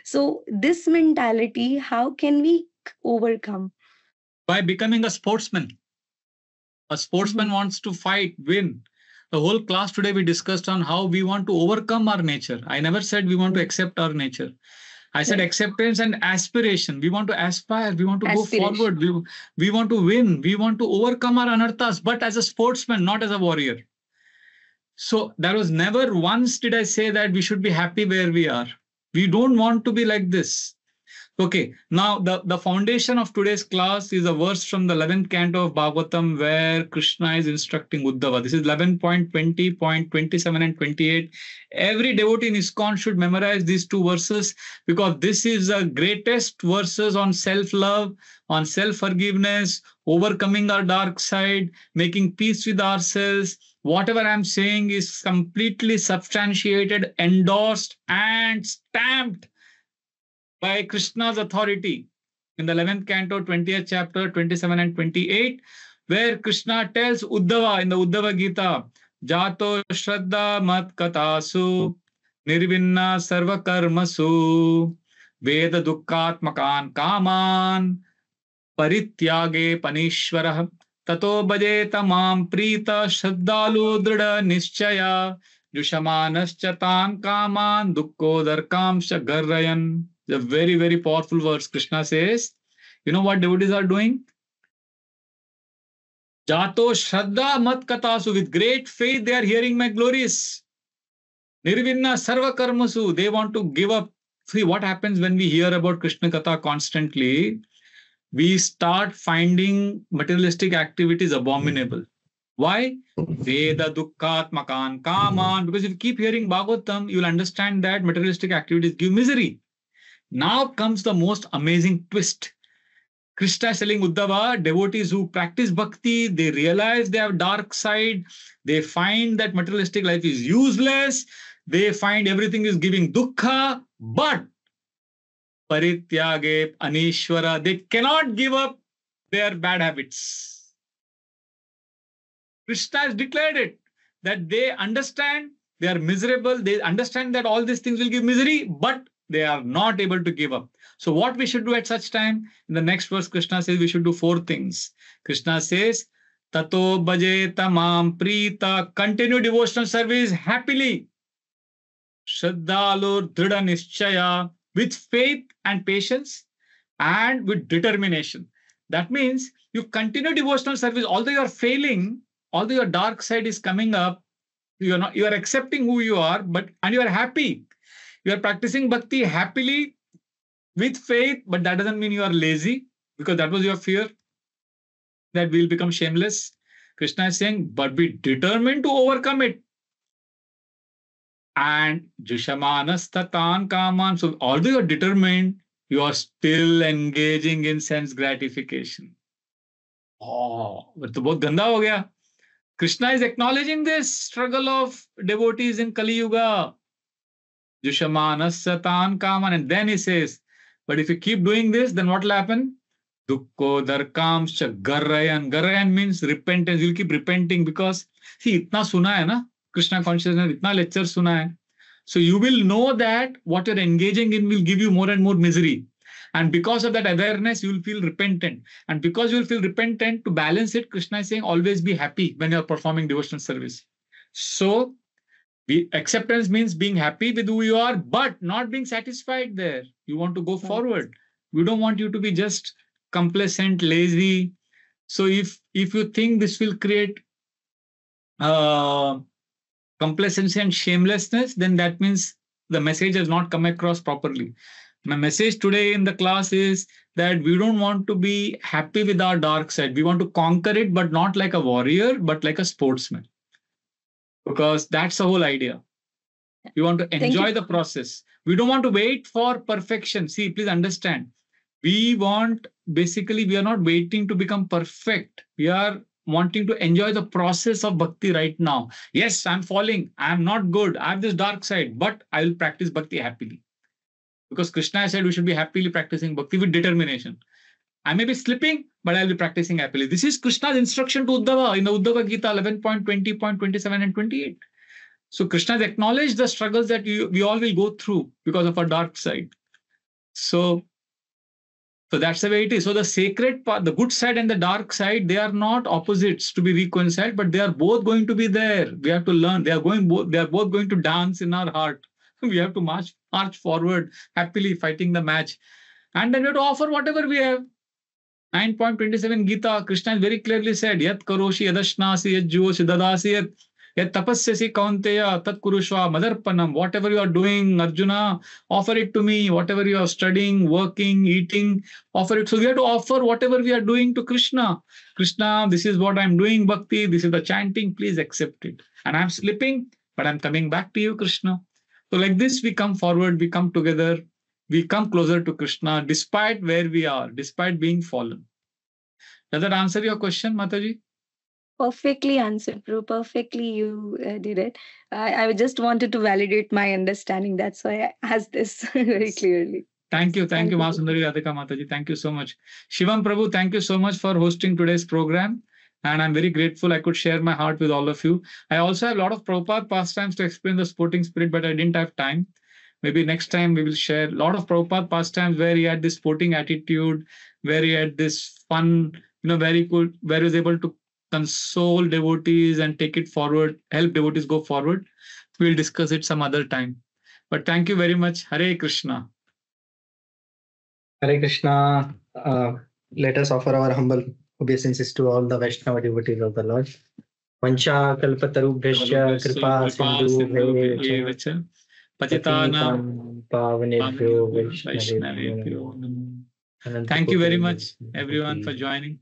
S6: So this mentality, how can we overcome?
S1: By becoming a sportsman. A sportsman wants to fight, win. The whole class today we discussed on how we want to overcome our nature. I never said we want to accept our nature. I said acceptance and aspiration. We want to aspire. We want to go forward. We want to win. We want to overcome our anarthas, but as a sportsman, not as a warrior. So there was never once did I say that we should be happy where we are. We don't want to be like this. Okay, now the foundation of today's class is a verse from the 11th canto of Bhagavatam where Krishna is instructing Uddhava. This is 11.20.27 and 28. Every devotee in ISKCON should memorize these two verses because this is the greatest verses on self-love, on self-forgiveness, overcoming our dark side, making peace with ourselves. Whatever I'm saying is completely substantiated, endorsed, and stamped by Krishna's authority in the 11th canto, 20th chapter, 27 and 28, where Krishna tells Uddhava in the Uddhava Gita, Jato Shraddha Mat Katasu Nirvinna Sarva Karmasu Veda Dukkhatmakan Kaman Parityage Panishwarah Tato Bhajeta Mam Prita Shraddalu Drida Nischaya Jushamanascha Tan Kaman Dukkodarkamsha Garrayan. A very, very powerful verse. Krishna says, you know what devotees are doing? Jato Shraddha Mat Katasu. With great faith, they are hearing my glories. Nirvinna Sarva Karmasu. They want to give up. See what happens when we hear about Krishna Katha constantly? We start finding materialistic activities abominable. Why? Veda Dukkhatmakan Kaman. Because if you keep hearing Bhagavatam, you'll understand that materialistic activities give misery. Now comes the most amazing twist. Krishna is telling Uddhava, devotees who practice bhakti, they realize they have dark side. They find that materialistic life is useless. They find everything is giving dukkha. But parityage anishwara, they cannot give up their bad habits. Krishna has declared it, that they understand they are miserable. They understand that all these things will give misery, but they are not able to give up. So what we should do at such time? In the next verse, Krishna says we should do 4 things. Krishna says, Tato bhajeta mam prita, continue devotional service happily. Shraddhalur dhrida nischaya, with faith and patience and with determination. That means you continue devotional service, although you are failing, although your dark side is coming up, you are accepting who you are, and you are happy. You are practicing bhakti happily with faith, but that doesn't mean you are lazy, because that was your fear that we'll become shameless. Krishna is saying, but be determined to overcome it. And Jushamanastatan Kaman. So although you are determined, you are still engaging in sense gratification. Oh, but to bahut ganda ho gaya. Krishna is acknowledging this struggle of devotees in Kali Yuga. Jushamanastatan Kaman. And then he says, but if you keep doing this, then what will happen? Dukko darkamscha garrayan. Garrayan means repentance. You'll keep repenting because, see, itna suna hai na, Krishna consciousness, itna lecture suna hai. So you will know that what you're engaging in will give you more and more misery. And because of that awareness, you will feel repentant. And because you will feel repentant, to balance it, Krishna is saying, always be happy when you're performing devotional service. So acceptance means being happy with who you are, but not being satisfied there. You want to go forward. We don't want you to be just complacent, lazy. So if you think this will create complacency and shamelessness, then that means the message has not come across properly. My message today in the class is that we don't want to be happy with our dark side. We want to conquer it, but not like a warrior, but like a sportsman. Because that's the whole idea. We want to enjoy the process. We don't want to wait for perfection. See, please understand. We are not waiting to become perfect. We are wanting to enjoy the process of bhakti right now. Yes, I'm falling. I'm not good. I have this dark side, but I will practice bhakti happily. Because Krishna said we should be happily practicing bhakti with determination. I may be slipping, but I'll be practicing happily. This is Krishna's instruction to Uddhava in the Uddhava Gita 11.20.27 and 28. So Krishna has acknowledged the struggles that we all will go through because of our dark side. So that's the way it is. So the sacred part, the good side and the dark side, they are not opposites to be reconciled, but they are both going to be there. We have to learn. They are both going to dance in our heart. We have to march forward happily, fighting the match. And then we have to offer whatever we have. 9.27 Gita, Krishna has very clearly said, Yat karoshi yadashnasi yat juosi dadasi yat tapasyasi kaunteya tat kurushva madarpanam. Whatever you are doing, Arjuna, offer it to me. Whatever you are studying, working, eating, offer it. So we have to offer whatever we are doing to Krishna. Krishna, this is what I'm doing, bhakti. This is the chanting. Please accept it. And I'm slipping, but I'm coming back to you, Krishna. So like this, we come forward, we come together, we come closer to Krishna, despite where we are, despite being fallen. Does that answer your question, Mataji?
S6: Perfectly answered, Prabhu. Perfectly you did it. I just wanted to validate my understanding. That's why I asked this very clearly.
S1: Thank you. Thank you, Mahasundari Radhika Mataji. Thank you so much. Shivam Prabhu, thank you so much for hosting today's program. And I'm very grateful I could share my heart with all of you. I also have a lot of Prabhupada pastimes to explain the sporting spirit, but I didn't have time. Maybe next time we will share a lot of Prabhupada pastimes where he had this sporting attitude, where he had this fun, very cool, where he was able to console devotees and take it forward, help devotees go forward. We'll discuss it some other time. But thank you very much. Hare Krishna.
S2: Hare Krishna. Let us offer our humble obeisances to all the Vaishnava devotees of the Lord. Vancha kalpatarubhyasya kripa sindhubhyo
S1: Patitanam
S2: pavanebhyo
S1: Vaishnavebhyo. Thank you very much, everyone, for joining.